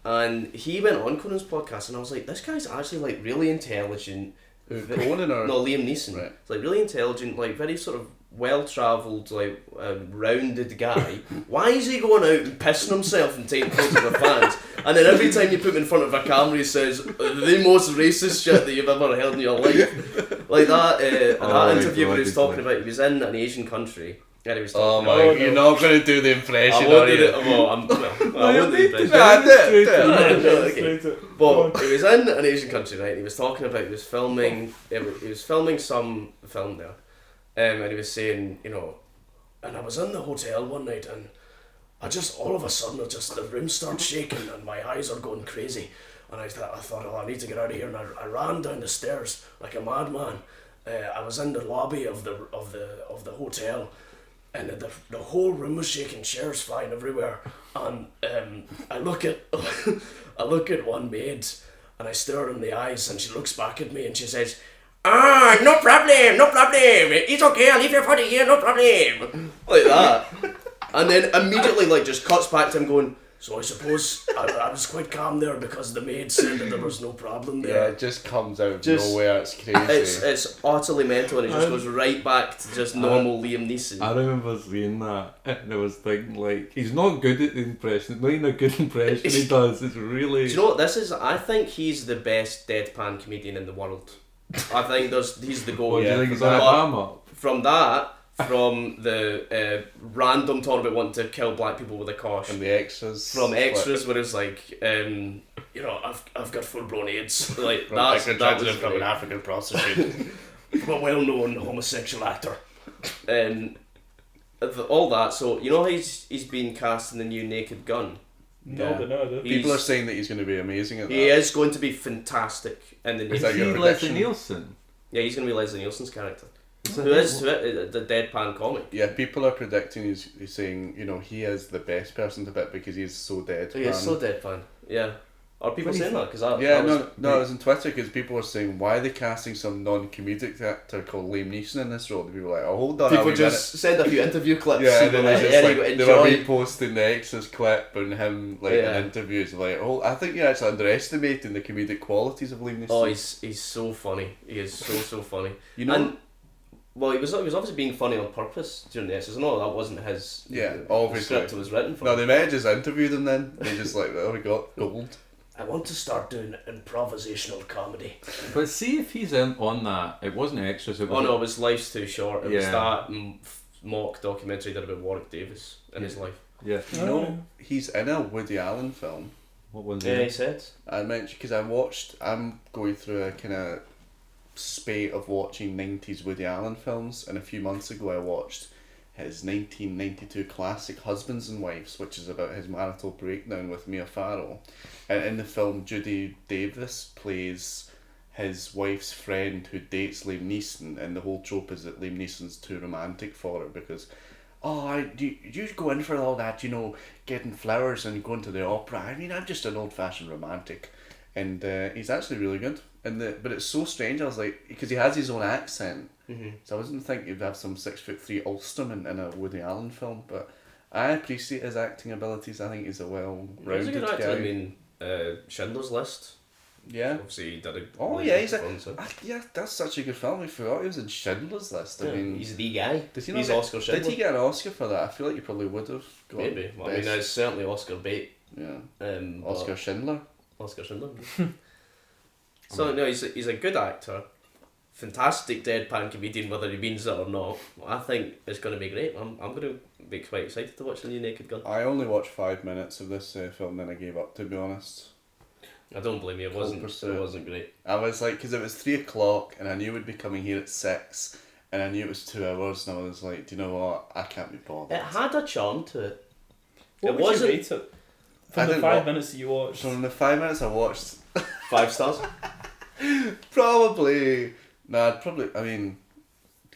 And he went on Conan's podcast, and I was like, this guy's actually like really intelligent. Conan or No, Liam Neeson. Right. It's like really intelligent, like very sort of well-travelled, like rounded guy. Why is he going out and pissing himself and taking photos with fans? And then every time you put him in front of a camera, he says the most racist shit that you've ever heard in your life. Like that interview where he was talking about, he was in an Asian country. And he was talking about, you're not going to do the impression, I won't are do you? it. Well, I won't do the impression. Yeah, But he was in an Asian country, right? And he was talking about he was filming some film there, and he was saying, you know, and I was in the hotel one night, and I just all of a sudden the room starts shaking, and my eyes are going crazy, and I thought, oh, I need to get out of here, and I ran down the stairs like a madman. I was in the lobby of the hotel. And the whole room was shaking, chairs flying everywhere. And I look at one maid, and I stare her in the eyes, and she looks back at me, and she says, no problem. It's okay, I'll leave you for the year, no problem. Like that. And then immediately, like, just cuts back to him going, so I suppose I was quite calm there because the maid said that there was no problem there. Yeah, it just comes out of nowhere. It's crazy. It's utterly mental, and it just goes right back to just normal Liam Neeson. I remember seeing that, and I was thinking, like, he's not good at the impression. It's not even a good impression he does. It's really... Do you know what this is? I think he's the best deadpan comedian in the world. I think he's the goal. What, do you think he's But Alabama? from the random talking about wanting to kill black people with a kosh. And the extras. From extras where it's like, you know, I've got full-blown AIDS. Like, From that was from an African prostitute. from a well-known homosexual actor. And all that, so, you know how he's been cast in the new Naked Gun? No. People are saying that he's going to be amazing at that. He is going to be fantastic in the new Is that Is your he prediction? Leslie Nielsen? Yeah, he's going to be Leslie Nielsen's character. Who is the deadpan comic. Yeah, people are predicting he's saying, you know, he is the best person to bit because he's so dead. He is so deadpan. Yeah. Are people What do you saying that? Because No, it was on Twitter because people were saying, why are they casting some non-comedic actor called Liam Neeson in this role? And people were like, oh, hold on. people just send a few interview clips. Yeah, and and then then like, like, anyway, they were enjoy. reposting the extras clip and him like in interviews. Like, oh, I think you're actually underestimating the comedic qualities of Liam Neeson. Oh, he's so funny. He is so funny. You know, And, well, he was obviously being funny on purpose during the extras. No, that wasn't his. Yeah, the obviously. script it was written for. no, they might have just interviewed him then. They just like, oh, we got gold. I want to start doing improvisational comedy. But see if he's in on that. It wasn't extras. It was Oh no, it was Life's Too Short. It was Yeah. that mock documentary he did about Warwick Davis in his life. Yeah. You know, he's in a Woody Allen film. What was Yeah, it? he said. I mentioned because I'm going through a kind of spate of watching 90s Woody Allen films, and a few months ago I watched his 1992 classic Husbands and Wives, which is about his marital breakdown with Mia Farrow. And in the film, Judy Davis plays his wife's friend who dates Liam Neeson, and the whole trope is that Liam Neeson's too romantic for her because, you go in for all that, getting flowers and going to the opera. I mean, I'm just an old-fashioned romantic. And he's actually really good. But it's so strange, I was like, because he has his own accent. Mm-hmm. So I wasn't thinking you'd have some 6'3" Ulsterman in a Woody Allen film, but I appreciate his acting abilities. I think he's a well-rounded He's a good actor. guy. I mean, Schindler's List. Yeah. Obviously, he did a. Yeah, that's such a good film. I forgot he was in Schindler's List. I mean, he's the guy. He's Oscar Schindler. Did he get an Oscar for that? I feel like he probably would have. Maybe. Well, I mean, it's certainly Oscar bait. Yeah. Oscar Schindler. Oscar Schindler. So no, he's a good actor. Fantastic deadpan comedian, whether he means it or not. I think it's going to be great. I'm going to be quite excited to watch the new Naked Gun. I only watched 5 minutes of this film, then I gave up, to be honest. I don't blame you. It wasn't great. I was like, because it was 3 o'clock, and I knew we'd be coming here at 6, and I knew it was 2 hours, and I was like, do you know what? I can't be bothered. It had a charm to it. What would you rate it? From the 5 minutes that you watched. From the 5 minutes I watched. 5 stars? Probably. I mean,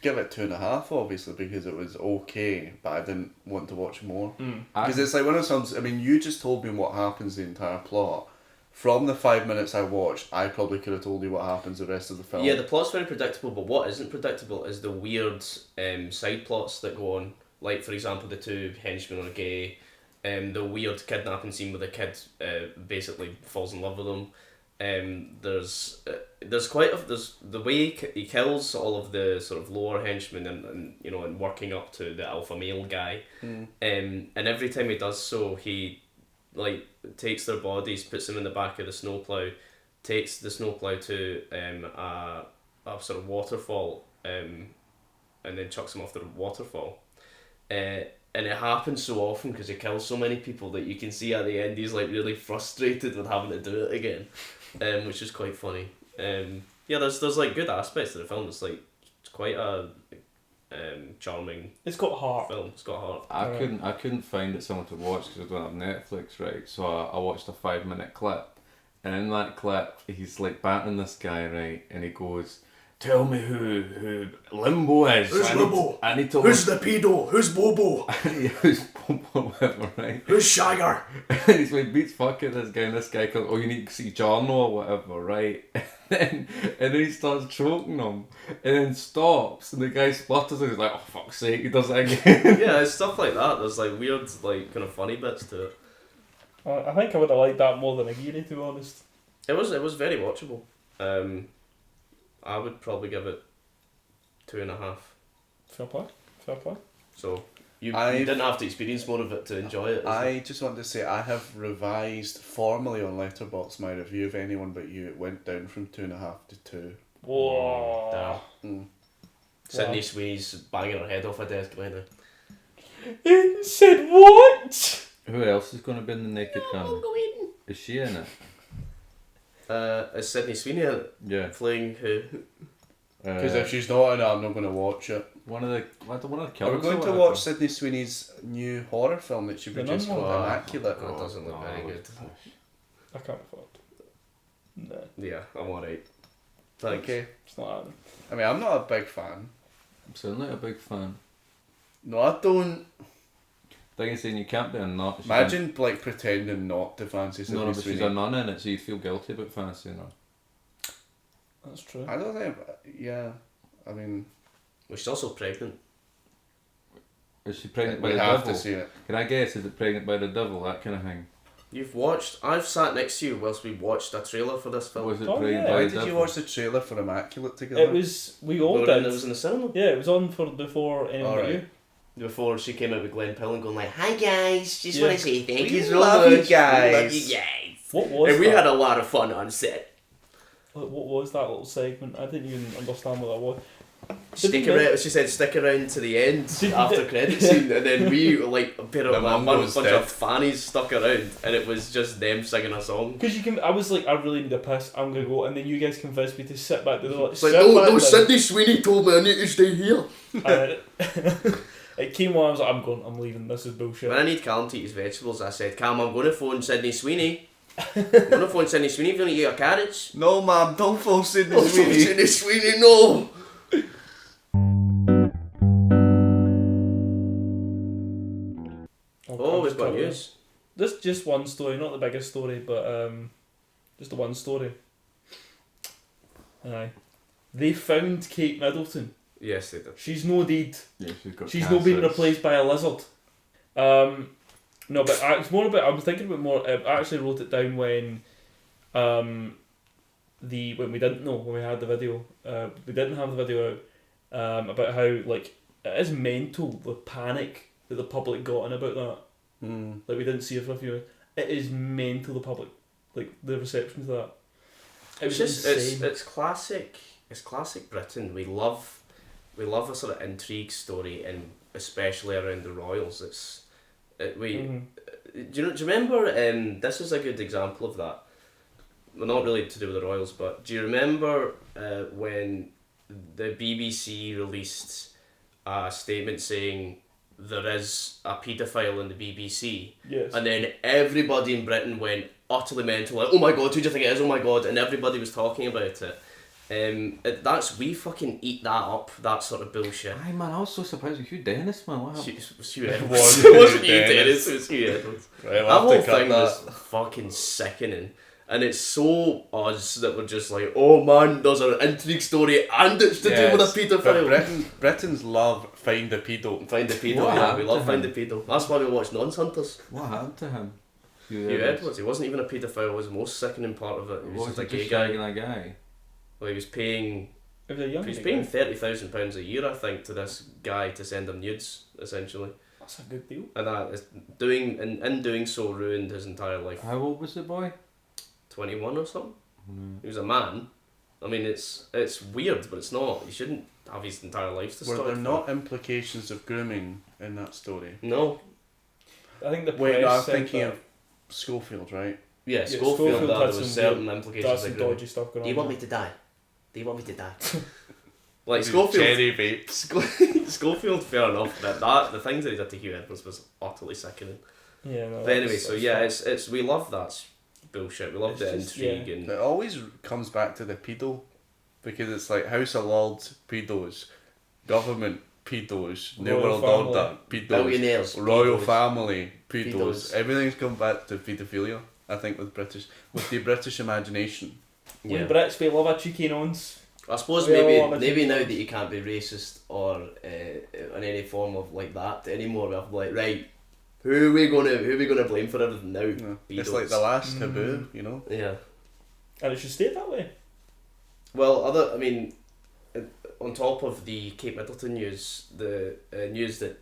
give it 2.5, obviously, because it was okay, but I didn't want to watch more. Because it's like one of those films, I mean, you just told me what happens the entire plot. From the 5 minutes I watched, I probably could have told you what happens the rest of the film. Yeah, the plot's very predictable, but what isn't predictable is the weird side plots that go on. Like, for example, the 2 henchmen are gay, the weird kidnapping scene where the kid basically falls in love with them. There's the way he kills all of the sort of lower henchmen and working up to the alpha male guy. And every time he does so, he takes their bodies, puts them in the back of the snowplow, takes the snowplow to a sort of waterfall, and then chucks them off the waterfall. And it happens so often because he kills so many people that you can see at the end he's like really frustrated with having to do it again, which is quite funny. There's like good aspects to the film. It's quite a charming. It's got heart. Film. It's got heart. I couldn't find it somewhere to watch because I don't have Netflix, right? So I watched a 5-minute clip, and in that clip he's like bantering this guy, right? And he goes, "Tell me who Limbo is." Who's Limbo? And he told Who's the pedo? Who's Bobo? Who's Bobo, whatever, right? Who's Shagger? And he's like beats fuck at this guy, and this guy comes, "Oh, you need to see Jarno or whatever, right?" And then he starts choking him, and then stops, and the guy splutters, and he's like, "Oh, fuck's sake," he does it again. Yeah, it's stuff like that. There's like weird, like kind of funny bits to it. I think I would have liked that more than Aguirre, to be honest. It was very watchable. I would probably give it 2.5. Fair play. So you didn't have to experience more of it to enjoy it. I just wanted to say I have revised formally on Letterboxd my review of Anyone But You. It went down from 2.5 to 2. Whoa. Sydney Sweeney's banging her head off a desk right now. It said what? Who else is going to be in the Naked Gun? Is she in it? Is Sydney Sweeney in it? Yeah. Playing who? Because if she's not in it, I'm not going to watch it. One of the Are killers. we going to watch Sydney Sweeney's new horror film that she produced called Immaculate? That doesn't look very good. I can't afford it. No. Yeah, I'm alright. Thanks. Okay. It's not happening. I mean, I'm not a big fan. I'm certainly a big fan. No, I don't. Thing is saying you can't be a nut. Imagine pretending not to fancy Sydney No, but Sweeney. she's a nun in it, so you'd feel guilty about fancying her. That's true. I don't think. Yeah, I mean. Well, she's also pregnant. Is she pregnant by We the have devil? to see it. Can I guess? Is it pregnant by the devil? That kind of thing. I've sat next to you whilst we watched a trailer for this film. Was it Oh, pregnant yeah. by Why the did devil? you watch the trailer for Immaculate together? It was, we all did. It was in the cinema. Yeah, it was on before Anyone But You. Before she came out with Glenn Pill and going like, "Hi guys, just Yeah. want to say thank you We so love you much. guys." We love you guys." What was And we that? had a lot of fun on set. What was that little segment? I didn't even understand what that was. Stick Didn't around. She said, "Stick around to the end Didn't after they- credit scene," and then we like a pair of The a Mungos bunch did. of fannies stuck around, and it was just them singing a song. Because I was like, I really need a piss, I'm going to go, and then you guys convinced me to sit back. They were like, It's like, "Sit no, back no, down." Sydney Sweeney told me I need to stay here. And It came on, I was like, I'm leaving, this is bullshit. When I need Callum to eat his vegetables, I said, Callum, I'm going to phone Sydney Sweeney. I'm going to phone Sydney Sweeney if you want to eat your carrots. No, ma'am, don't phone Sydney Don't Sweeney. phone Sydney Sweeney, no! Oh, we've got news. This is just one story, not the biggest story, but just the one story. Aye. They found Kate Middleton. Yes, they did. She's no deed. Yeah, She's not been replaced by a lizard. No, but it's more about. I was thinking about more. I actually wrote it down when, when we didn't know, when we had the video. We didn't have the video out. About how like it is mental, the panic that the public got in about that. Like we didn't see it for a few minutes. It is mental, the public, like the reception to that. It was It's just insane. it's classic. It's classic Britain. We love a sort of intrigue story, and especially around the royals. Do you remember? This is a good example of that. Well, not really to do with the royals, but do you remember when the BBC released a statement saying there is a paedophile in the BBC? Yes. And then everybody in Britain went utterly mental, like, oh my god, who do you think it is? Oh my god, and everybody was talking about it. We fucking eat that up, that sort of bullshit. Aye, man, I was so surprised with Hugh Dennis, man. What happened? It was Hugh Edwards. It wasn't Hugh Dennis, it was Hugh Edwards. Right, That I'll whole have to cut thing that. was fucking sickening. And it's so us that we're just like, oh man, there's an intrigue story and it's to do with a paedophile. But Britons love Find a Pedo. Find a pedo, What yeah, we happened love to Find a him? pedo. That's why we watch Nonce Hunters. What happened to him? Hugh Edwards, he wasn't even a paedophile, was the most sickening part of it. He was Was just he a just gay guy. shagging a guy? Well, he was paying It was a young He's guy. paying £30,000 a year, I think, to this guy to send him nudes, essentially. That's a good deal. And that is in doing so ruined his entire life. How old was the boy? 21 or something. He was a man. I mean, it's weird, but it's not. He shouldn't have his entire life to Were start. there not implications of grooming in that story? No. I think the Wait, press no, I'm said thinking that of Schofield, right? Yeah, Schofield Schofield, had there was some certain implications that's of some grooming. dodgy stuff going Do you on. want me to die? Do you want me to die? Like Schofield, Cherry vapes. Schofield, fair enough, but the things that he did to Hugh Edwards was utterly sickening. Yeah, no. But anyway, that's- so that's yeah, fine. it's we love that bullshit. We love It's the just- intrigue yeah. and It always comes back to the pedo, because it's like House of Lords pedos, government pedos, New Royal World family. Order pedos, billionaires, royal pedos. family pedos. Pedos. Everything's come back to paedophilia. I think with the British imagination. We Yeah. Brits, we love a cheeky nonce. I suppose We all maybe have a maybe now different that you can't be racist or in any form of like that anymore, we're like, right, who are we gonna blame for everything now? Yeah. It's Beatles. like the last taboo, you know. Yeah. And it should stay that way. Well, on top of the Kate Middleton news, the news that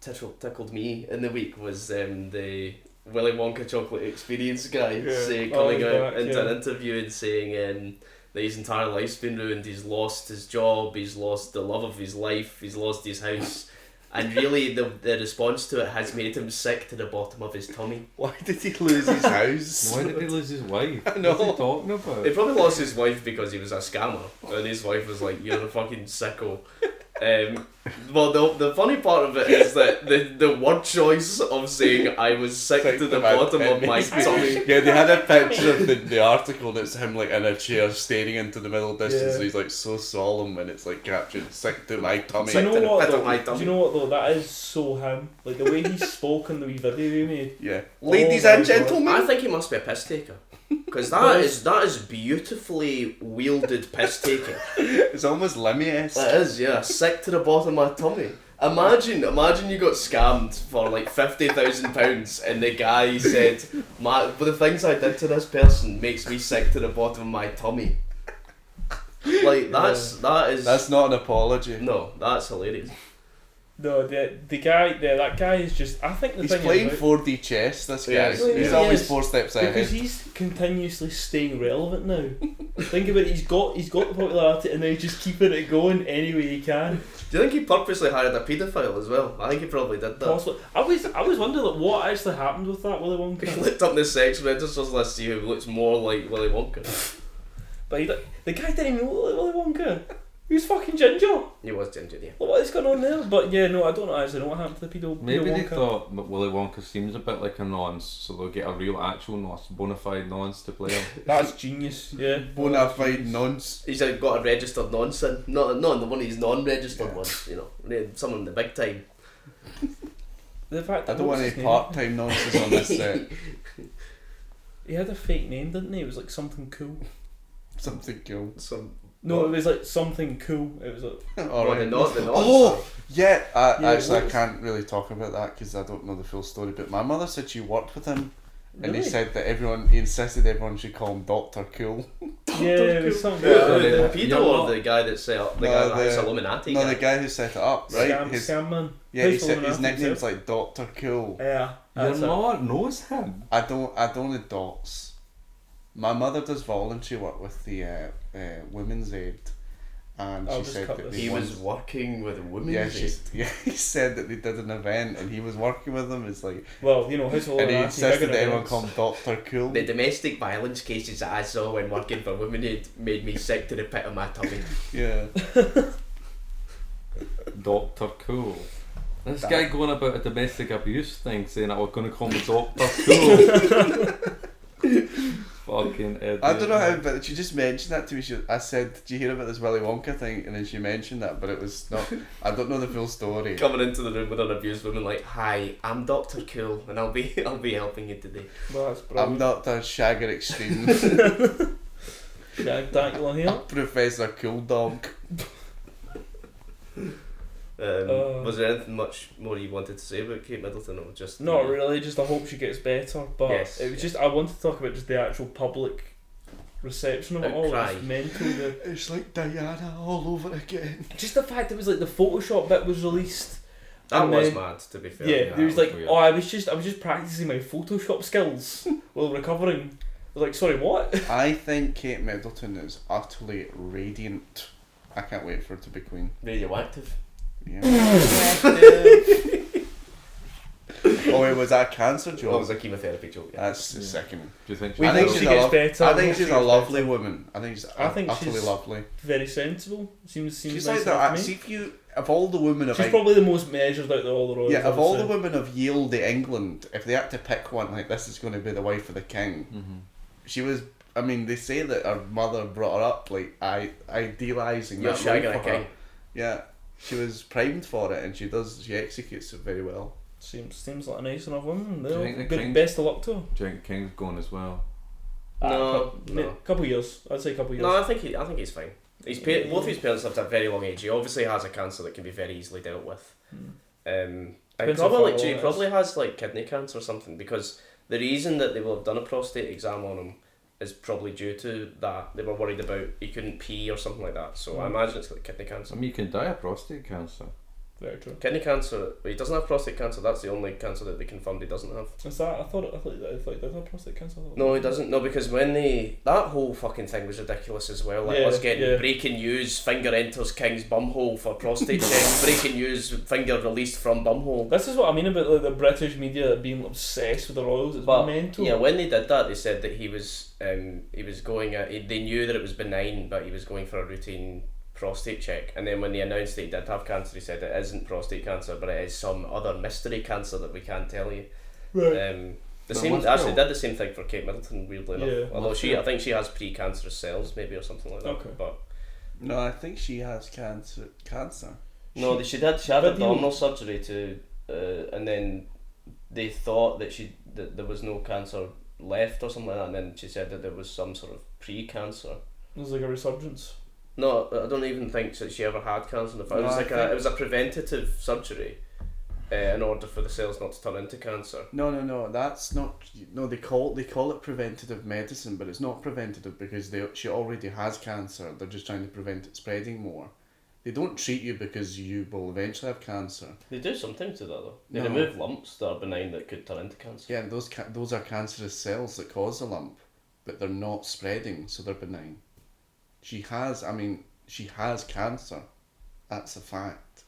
tickled me in the week was the Willy Wonka Chocolate Experience guy Yeah. coming he's out back, into yeah. an interview and saying that his entire life's been ruined. He's lost his job. He's lost the love of his life. He's lost his house. And really, the response to it has made him sick to the bottom of his tummy. Why did he lose his house? Why did he lose his wife? I know. What's he talking about? He probably lost his wife because he was a scammer, and his wife was like, "You're a fucking sicko." Well, the funny part of it is that the word choice of saying I was sick to the bottom of my tummy. Yeah, they had a picture of the article and it's him like in a chair staring into the middle distance and he's like so solemn and it's like captured sick to my tummy. Do you to know what the pit of though? my Do tummy. you know what though? That is so him. Like the way he spoke in the wee video we made. Yeah. Oh Ladies my and God. gentlemen. I think he must be a piss taker. Because that is beautifully wielded piss taking. It's almost Lemmy-esque. It is, yeah. Sick to the bottom of my tummy. Imagine you got scammed for like £50,000 and the guy said, but the things I did to this person makes me sick to the bottom of my tummy. Like that is That's not an apology. no, that's hilarious. No, the guy there, that guy is just. I think the He's thing playing is, 4D chess, this guy. Yes, He's yes. always Yes. 4 steps because ahead. he's continuously staying relevant now. Think about it. He's got the popularity and now he's just keeping it going any way he can. Do you think he purposely hired a paedophile as well? I think he probably did that. Possibly. I was wondering like, what actually happened with that Willy He Wonka. looked up the sex registers list to see who looks more like Willy Wonka. But the guy didn't even look like Willy Wonka. He was fucking ginger. He was ginger, yeah. What is going on there? But yeah, no, I don't actually know what happened to the pedo. Maybe pedo they Wonka. thought that Willy Wonka seems a bit like a nonce, so they'll get a real actual nonce, bona fide nonce to play him. That's genius. Yeah. Bona fide nonce. He's got a registered nonce in. Not the one of his non-registered ones, you know. Someone the big time. The fact I that don't want any part-time nonsense on this set. He had a fake name, didn't he? It was like something cool. Something cool. No, it was like something cool. It was like. Alright. The nonce. Oh! Yeah, Yeah, actually I what? can't really talk about that because I don't know the full story, but my mother said she worked with him and he Really? said that he insisted everyone should call him Dr. Cool. Yeah, it was something. The You're pedo or not- the guy that set up, the No, guy that's the- Illuminati No, guy? the guy who set it up, right? Scam man. Yeah, he Who's said his Illuminati, nickname's too? like Dr. Cool. Yeah. Your That's it. mom knows him. I don't know dots. My mother does volunteer work with the Women's Aid, and I'll she just said cut that this. they He once- was working with a woman. he said that they did an event and he was working with them. It's like, Well, you know, his and he Illuminati. insisted bigger that everyone events. call him Dr. Cool. The domestic violence cases that I saw when working for Women Aid made me sick to the pit of my tummy. Yeah. Dr. Cool. This guy going about a domestic abuse thing, saying that we're going to call him Dr. Cool. Fucking idiot. I don't know how, but she just mentioned that to me. I said, "Did you hear about this Willy Wonka thing?" And then she mentioned that, but it was not. I don't know the full story. Coming into the room with an abused woman like, "Hi, I'm Dr. Cool, and I'll be helping you today." Well, that's I'm brilliant. Dr. Shagger Extreme, Shagdacular here. Professor Cool Dog. Was there anything much more you wanted to say about Kate Middleton, or just Not really, just I hope she gets better. But Yes. it was just, I wanted to talk about just the actual public reception of it all. Outcry. It was mental. It's like Diana all over again. Just the fact it was like the Photoshop bit was released. That and was then- mad, to be fair. Yeah, there was that was like, weird. oh, I was just practicing my Photoshop skills while recovering. I was like, sorry, what? I think Kate Middleton is utterly radiant. I can't wait for her to be queen. Radioactive. Yeah. Oh, wait, was that a cancer joke? That was a chemotherapy joke. Yeah. That's the second. Do you think We I think think she she's gets a better. I We think hope she's she a gets lovely better. woman. I think she's I think utterly she's- lovely. Very sensible. Seems She's nice like enough the to see me. if you of all the women of She's probably the most measured out of all the royals. yeah I of would all say. the women of Yale to England, if they had to pick one, like this is going to be the wife of the king. Mm-hmm. She was. I mean, they say that her mother brought her up like idealising You're that shagging life a for her. king. Yeah, she was primed for it, and she executes it very well. Seems like a nice enough woman. Do you think the Good, King- best of luck to her. Do you think King's going as well? No, no. Couple years. I'd say couple years. No, I think he's fine. Both of his parents lived a very long age. He obviously has a cancer that can be very easily dealt with. And Depends how probably far he along it probably is. has like kidney cancer or something, because the reason that they will have done a prostate exam on him is probably due to that. They were worried about he couldn't pee or something like that. So I imagine it's like kidney I cancer. mean, you can die of prostate cancer. Very true. Kidney cancer. He doesn't have prostate cancer. That's the only cancer that they confirmed he doesn't have. Is that? I thought he did have prostate cancer. No, he doesn't. No, because when that whole fucking thing was ridiculous as well. Like Yeah, us getting yeah. breaking news, finger enters King's bumhole for prostate check. Breaking news, finger released from bumhole. This is what I mean about like the British media being obsessed with the royals. It's But mental. yeah, when they did that, they said that he was going. They knew that it was benign, but he was going for a routine prostate check. And then when they announced that he did have cancer, he said it isn't prostate cancer, but it is some other mystery cancer that we can't tell you. Right. The But same must actually go. did the same thing for Kate Middleton, weirdly enough. Yeah, Although must I go. think she has pre-cancerous cells maybe or something like that. Okay. But No, I think she has cancer. no, she had But you- abdominal surgery and then they thought that there was no cancer left or something like that, and then she said that there was some sort of pre-cancer. It was like a resurgence. No, I don't even think that she ever had cancer in the first. No, It was a preventative surgery, in order for the cells not to turn into cancer. No. That's not. No, they call it preventative medicine, but it's not preventative because she already has cancer. They're just trying to prevent it spreading more. They don't treat you because you will eventually have cancer. They do something to that though. They No. remove lumps that are benign that could turn into cancer. Yeah, those are cancerous cells that cause the lump, but they're not spreading, so they're benign. She has cancer. That's a fact.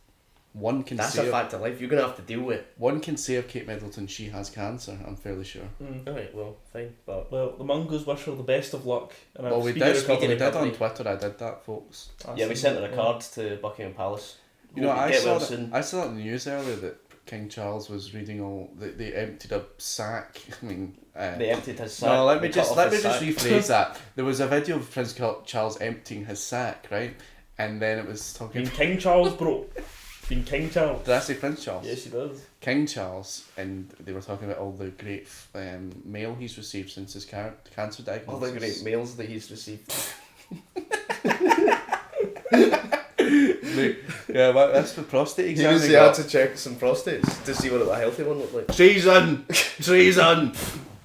One can That's say a fact of life. You're gonna have to deal with. One can say of Kate Middleton she has cancer. I'm fairly sure. Alright, well, fine, but Well, the Mungos wish her the best of luck. And Well, we did on Twitter. I did that, folks. yeah, we sent her a card to Buckingham Palace. You know, Hope I get saw well that, soon. I saw that in the news earlier that King Charles was reading all. They emptied a sack. I mean. They emptied his sack. No, let me They cut just off his sack. rephrase that. There was a video of Prince Charles emptying his sack, right? And then it was talking. Being King Charles, bro. Being King Charles. Did I say Prince Charles? Yes, he does. King Charles, and they were talking about all the great mail he's received since his cancer diagnosis. All the great mails that he's received. Yeah, well, that's the prostate He exam. had to check some prostates to see what a healthy one looked like. Treason! Treason!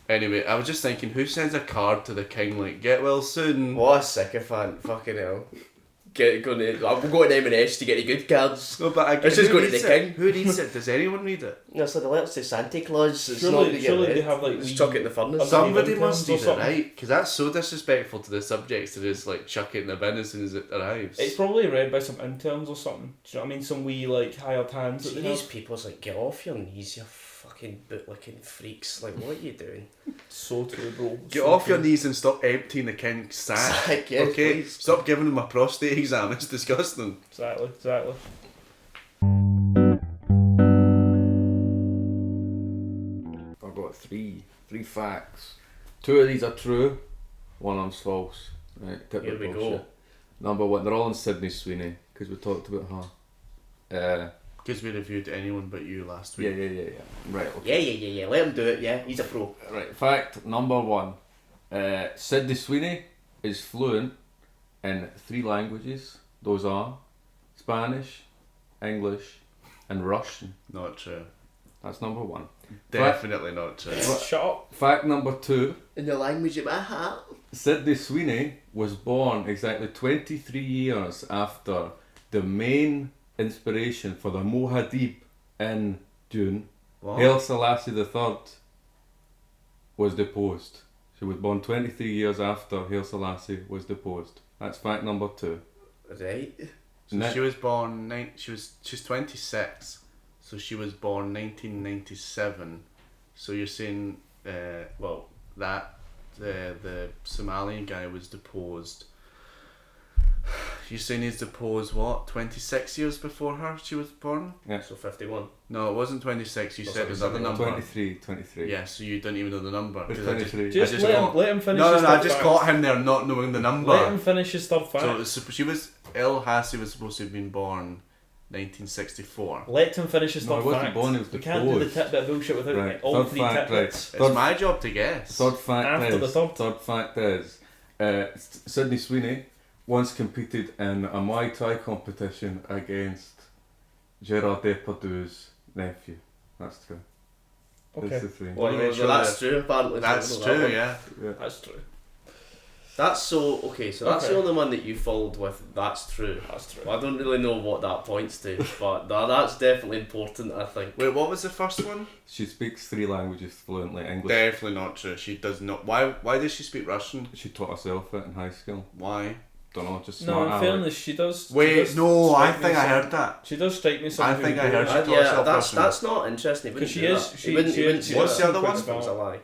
Anyway, I was just thinking, who sends a card to the king like, get well soon? What a sycophant, fucking hell. I'm going to M&S to get the good cards. No, but Let's just who go to reads the it? king. Who reads it? Does anyone read it? No, so the letters to Santa Claus, it's not going to Surely get they read. have like Just chuck it in the furnace. Somebody interns must or read it, something. right? Because that's so disrespectful to the subjects to just like chuck it in the bin as soon as it arrives. It's probably read by some interns or something. Do you know what I mean? Some wee like hired hands that See they these have. people's like, get off your knees, you fucking bootlicking freaks. Like, what are you doing? So true, bro. Get So off true. your knees and stop emptying the king's sack. Sack, yes, okay? please. Stop giving him a prostate exam. It's disgusting. Exactly. I've got three facts. Two of these are true, one of them's false. Right, Here we typical go. shit. Number one, they're all in Sydney Sweeney, because we talked about her. Because we reviewed anyone but you last week. Yeah. Right, okay. Yeah. Let him do it, yeah. He's a pro. Right, fact number one. Sydney Sweeney is fluent in 3 languages. Those are Spanish, English, and Russian. Not true. That's number one. Definitely not true. Shut up. Fact number 2. In the language of my heart. Sydney Sweeney was born exactly 23 years after the main inspiration for the Mohadib in June, What? Haile Selassie III, was deposed. She was born 23 years after Haile Selassie was deposed. That's fact number 2. Right. So she was born. She's 26. So she was born 1997. So you're saying, well, that the Somalian guy was deposed. You're saying he's deposed what? 26 years before her she was born? Yeah. So 51. No, it wasn't 26. You Well, said another number. 23. Yeah, so you didn't even know the number. It's 'Cause I just- 23. Just, I just let got- him. Let him finish. No, his I third just fact. caught him there not knowing the number. Let him finish his third fact. So she was El Hassi was supposed to have been born 1964. Let him finish his No, third he wasn't fact. born, he was We can't do the deposed. tidbit bullshit without Right, all third 3 fact, right. tidbits. It's my job to guess. Third fact After the is, third. fact is, Sydney Sweeney once competed in a Muay Thai competition against Gerard Depardieu's nephew. That's true. Okay. That's the 3. Well, you make sure that's true, apparently. That's So I don't true, know that yeah. That's true. That's so okay. So that's Okay. the only one that you followed with. That's true. That's true. Well, I don't really know what that points to, but that's definitely important. I think. Wait, what was the first one? She speaks 3 languages fluently. English. Definitely not true. She does not. Why does she speak Russian? She taught herself it in high school. Why? Don't know, just No, smart in aleck. fairness, she does. she Wait, does no, I strike me think I some- heard that. She does strike me. I Somebody think who I heard does- she taught Yeah, herself that's Russian. not interesting. He wouldn't Because she do is- that. she- He wouldn't- she he wouldn't is- do What's that. the other Quick one? spell. It's a lie.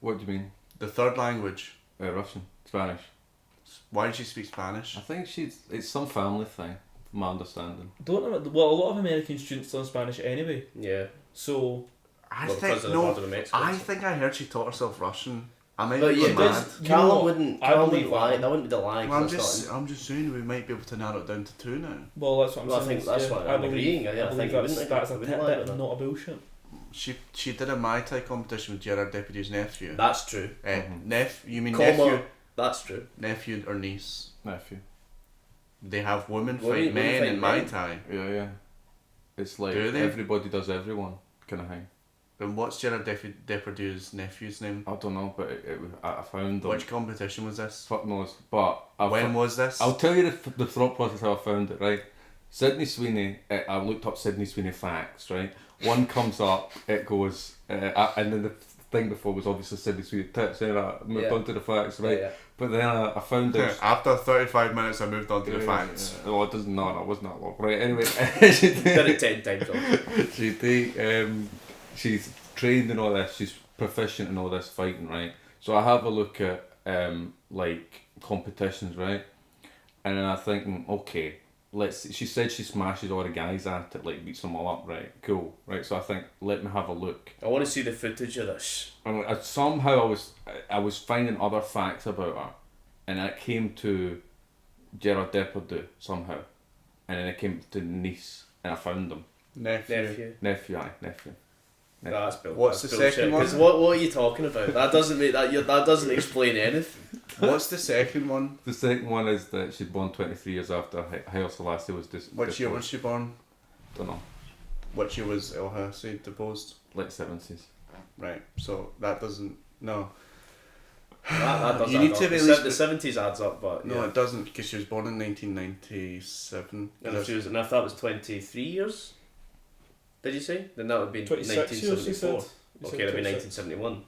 What do you mean? The third language. Russian. Spanish. Why did she speak Spanish? I think it's some family thing, from my understanding. Don't know. Well, a lot of American students learn Spanish anyway. Yeah. So I Well, think because of the no. border of Mexico. I think I heard she taught herself Russian. I might But be yeah, going because mad. You know Callum what? wouldn't. I Callum believe wouldn't lie. that. That wouldn't be the lie. Well, That's not. I'm just saying we might be able to narrow it down to 2 now. well, that's what I'm Well, I saying. think that's yeah, what I'm agreeing. I believe think that's wouldn't- that's a wouldn't lie tidbit, about that. not a bullshit. She did a Muay Thai competition with Gerard Depardieu's nephew. That's true. You mean Comma. nephew? That's true. Nephew or niece? Nephew. They have women Women- fight men women in fight Muay men. Thai. Yeah. It's like Do they? everybody does everyone kind of thing. And what's Gerard Depardieu's nephew's name? I don't know, but I found them. Which competition was this? Fuck knows. But When was this? I'll tell you the thought process how I found it, right? Sydney Sweeney, I looked up Sydney Sweeney facts, right? One comes up, it goes, and then the thing before was obviously Sydney Sweeney tits, and I moved on to the facts, right? Yeah. But then I found out. After 35 minutes, I moved on to the facts. Oh, it doesn't. No, it wasn't that long. Right. Anyway, she Did it 10 times. She's trained in all this. She's proficient in all this fighting, right? So I have a look at like competitions, right? And then I'm thinking, okay, she said she smashes all the guys at it, like beats them all up, right? Cool, right? So I think, let me have a look. I want to see the footage of this. And somehow I was finding other facts about her, and it came to Gerard Depardieu somehow, and then it came to niece, and I found them. Nephew. Nephew. That's bullshit. What's the second one? Because what are you talking about? That doesn't make that doesn't explain anything. What's the second one? The second one is that she's born 23 years after Haile Selassie was What year was she born? Don't know. What year was El Hassi deposed? Late 70s. Right, so that doesn't... No. That does You add need up. to The at least... the 70s adds up, but No, yeah. it doesn't, because she was born in 1997. And if that was 23 years, did you say? Then that would be 26 years, you said. 1974. Okay, that'd be 1971.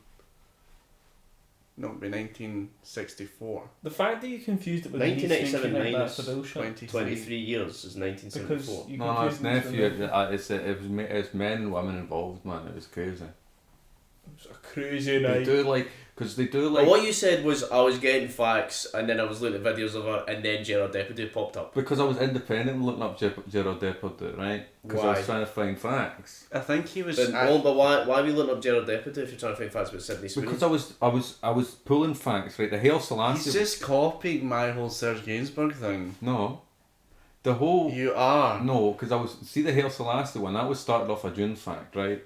No, it would be 1964. The fact that you confused it with 1997 niece thinking like minus that's the bullshit. 23 years is 1974. Because you No, it's confused nephew. with It's men and women involved, man. It was crazy. It was a crazy They night. do like, because they do Well, like. what you said was I was getting facts and then I was looking at videos of her and then Gerard Depardieu popped up. Because I was independently looking up Gerard Depardieu, right? Because I Why? was trying to find facts. I think he was... But why are we looking up Gerard Depardieu if you're trying to find facts about Sydney Sweeney? Because I was pulling facts, right? The Haile Selassie. He's just copying my whole Serge Gainsbourg thing. No. The whole. You are. No, because the Haile Selassie one, that was started off a June fact, right?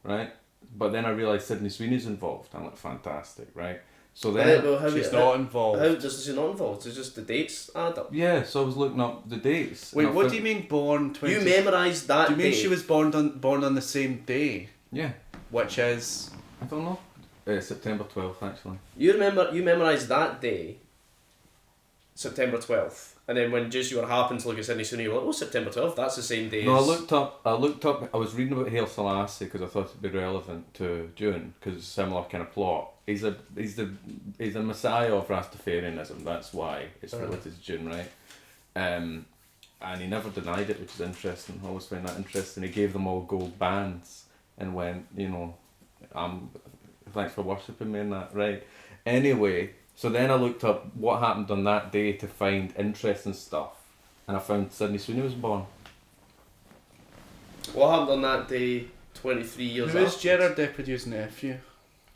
Right? But then I realised Sydney Sweeney's involved. I'm like, fantastic, right? So then... She's not involved. How does she not involved? It's just the dates add up. Yeah, so I was looking up the dates. Wait, what do you mean born 20... You memorised that Do you mean date. she was born on the same day? Yeah. Which is... I don't know. September 12th, actually. You memorised that day, September 12th. And then when just you were happened to look at Sydney Sweeney, you were like, oh, September 12th, that's the same day No, as... I looked up, I was reading about Haile Selassie because I thought it'd be relevant to June, because it's a similar kind of plot. He's the messiah of Rastafarianism, that's why it's related to June, right? And he never denied it, which is interesting. I always find that interesting. He gave them all gold bands and went, thanks for worshipping me and that, right? Anyway, so then I looked up what happened on that day to find interesting stuff, and I found Sydney Sweeney was born. What happened on that day 23 years Who is after? Gerard Depardieu's nephew?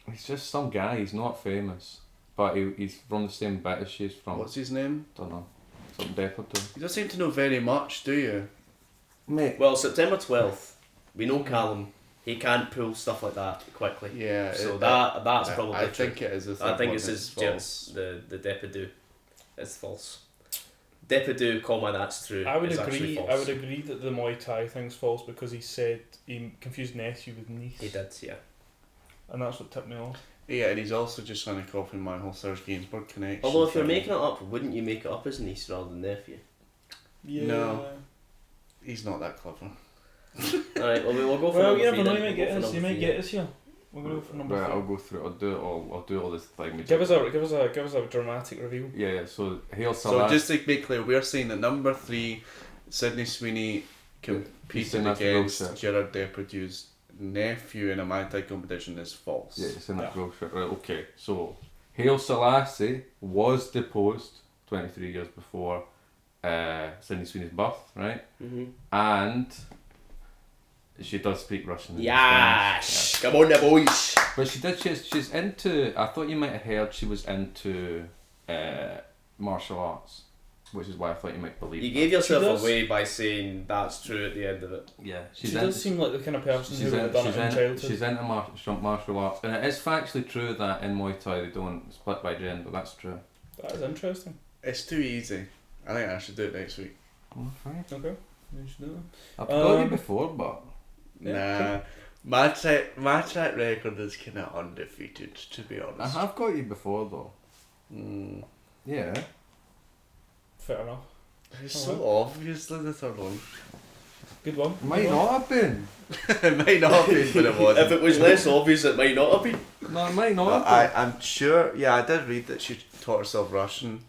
He's just some guy, he's not famous, but he's from the same bit as she's from. What's his name? Don't know. Something Depardieu. You don't seem to know very much, do you? Mate. Well, September 12th, we know Callum, he can't pull stuff like that quickly. Yeah. So that's probably I true. think it is. I think it's his just the Depardieu. It's false. Depardieu, that's true. I would is actually agree. false. I would agree that the Muay Thai thing's false because he said he confused nephew with niece. He did, yeah. And that's what tipped me off. Yeah, and he's also just trying to copy my whole Serge Gainsbourg connection. Although if you're thing. making it up, wouldn't you make it up as niece rather than nephew? Yeah. No. He's not that clever. Alright, well we'll go for Well, number you three. never know. then. You might get We'll go us. for You number might three get then. us here. We'll go for number Right, 3. I'll go through it. I'll do all this thing. Give us a dramatic reveal. Yeah. So Haile So Selassie. just to make clear, we're saying that number 3, Sydney Sweeney competed saying that's against bullshit. Gerard Depardieu's nephew in a Muay Thai competition is false. Yeah, it's in that Yeah. bullshit. Right. Okay. So Haile Selassie was deposed 23 years before Sydney Sweeney's birth, right? Mm-hmm. And she does speak Russian. and Yeah, Spanish, come on the boys. But she did. She's into. I thought you might have heard she was into martial arts, which is why I thought you might believe. You that. gave She yourself does. away by saying that's true at the end of it. Yeah, She she's does seem like the kind of person who she's would have done it in childhood. she's into martial arts, and it is factually true that in Muay Thai they don't split by gender. That's true. That is interesting. It's too easy. I think I should do it next week. Oh, fine. Okay. You should do I've got you Um, before, but Yeah, Nah. My track record is kind of undefeated, to be honest. I have got you before though. Mm. Yeah. that. Fair enough. It's so obvious, like the third one. Good one. Might not have been. It might not have been, but it wasn't. If it was less obvious, it might not have been. No, it might not No, have been. I'm sure. Yeah, I did read that she taught herself Russian.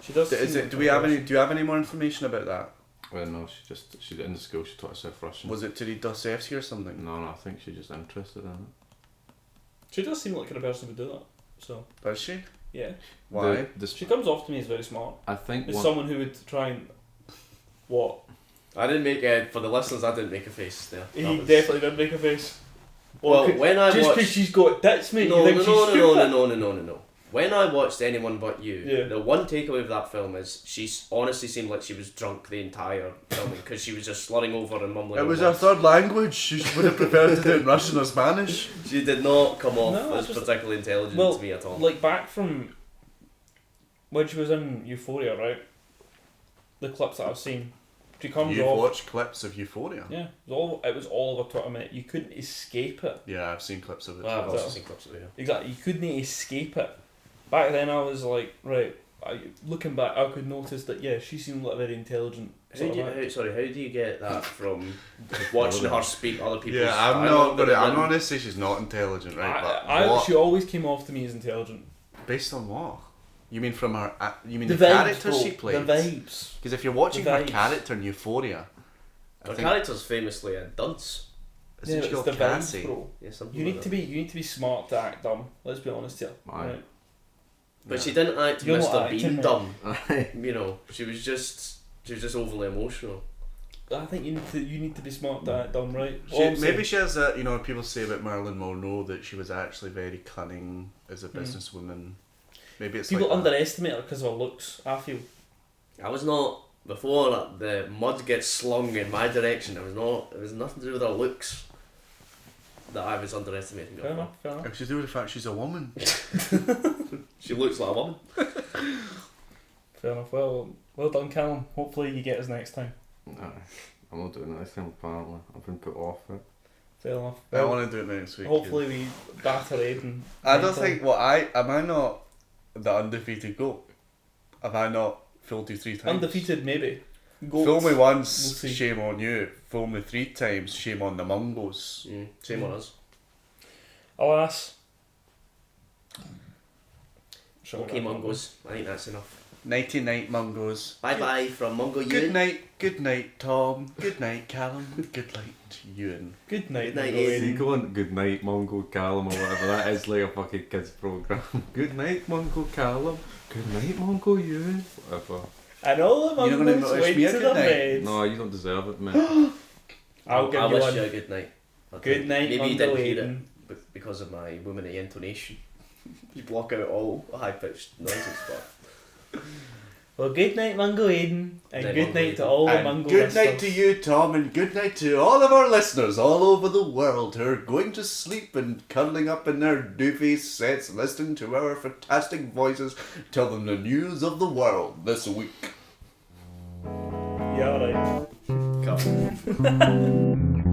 She does. Do we have any? Do you have any more information about that? Well, no, she in the school she taught herself Russian. Was it to read Dostoevsky or something? No, I think she's just interested in it. She does seem like the kind of person who would do that. So. Does she? Yeah. Why? She comes off to me as very smart. I think As someone who would try and. What? I didn't make for the listeners. I didn't make a face there. He definitely did make a face. Well, when I just watched, because she's got tits, mate. no, you think no, she's no, stupid? no. When I watched Anyone But You, Yeah. the one takeaway of that film is she honestly seemed like she was drunk the entire filming because she was just slurring over and mumbling. It was over. her third language. She would have preferred to do it in Russian or Spanish. She did not come off No, as just- particularly intelligent to me at all. Like back from when she was in Euphoria, right? The clips that I've seen, she comes You've off. watched clips of Euphoria? Yeah, it was all over Twitter, mate. You couldn't escape it. Yeah, I've seen clips of it. I've too. also seen clips of it. Exactly, you couldn't escape it. Back then, I was like, right. Looking back, I could notice that she seemed like a very intelligent. How do you get that from watching her speak other people's? Yeah, I'm not gonna say she's not intelligent, right? But she always came off to me as intelligent. based on what? You mean from her? You mean the vibes, character bro. she played? The vibes. Because if you're watching her vibes. character in Euphoria, Her character's famously a dunce. isn't she it's called the Cassie? vibes, bro. Yeah, something You like need that. to be smart to act dumb. Let's be honest here. Aye. Right? But she didn't act You're not Mr. acting, Bean mate. dumb. Aye. You know, she was just overly emotional. I think you need to be smart to act dumb, right? Maybe she has that. You know, people say about Marilyn Monroe that she was actually very cunning as a businesswoman. Maybe it's people like that. underestimate her because of her looks. I feel. I was not before the mud gets slung in my direction. It was nothing to do with her looks that I was underestimating Fair her. enough. Fair enough. It's to do with the fact she's a woman. She looks like a woman. Fair enough. Well done, Callum. Hopefully you get us next time. Aye. I'm not doing it this time apparently. I've been put off it. Fair enough. I want to do it next week. Hopefully we batter Aidan. I don't think. Well, am I not the undefeated goat? Have I not fooled you 3 times? Undefeated, maybe. Fool me once, We'll see. shame on you. Fool me 3 times, shame on the Mungos. Same on us. Alas. Okay, Mungos. I think that's enough. Nighty night, Mungos. Bye bye from Mungo Good night, Tom. Good night, Callum. Good night, Ewan. Good night, Good night, Mungo Aidan. See, go on, good night, Mongo Callum, or whatever that is, like a fucking kids program. Good night, Mongo Callum. Good night, Mongo Ewan. Whatever. And all the You're not gonna Mungos wish wait me a to good the night? bed. No, you don't deserve it, mate. I'll give I you wish one. you a good night. Good night, Maybe you Mungo didn't hear Aidan. it because of my womanly intonation. You block out all high pitched nonsense stuff. Well, good night, Mungo Aidan, and Night, good Mungo night to Aidan. all the And Mungo good night listeners. to you, Tom, and good night to all of our listeners all over the world who are going to sleep and cuddling up in their duvet sets, listening to our fantastic voices tell them the news of the world this week. Yeah, alright. Come.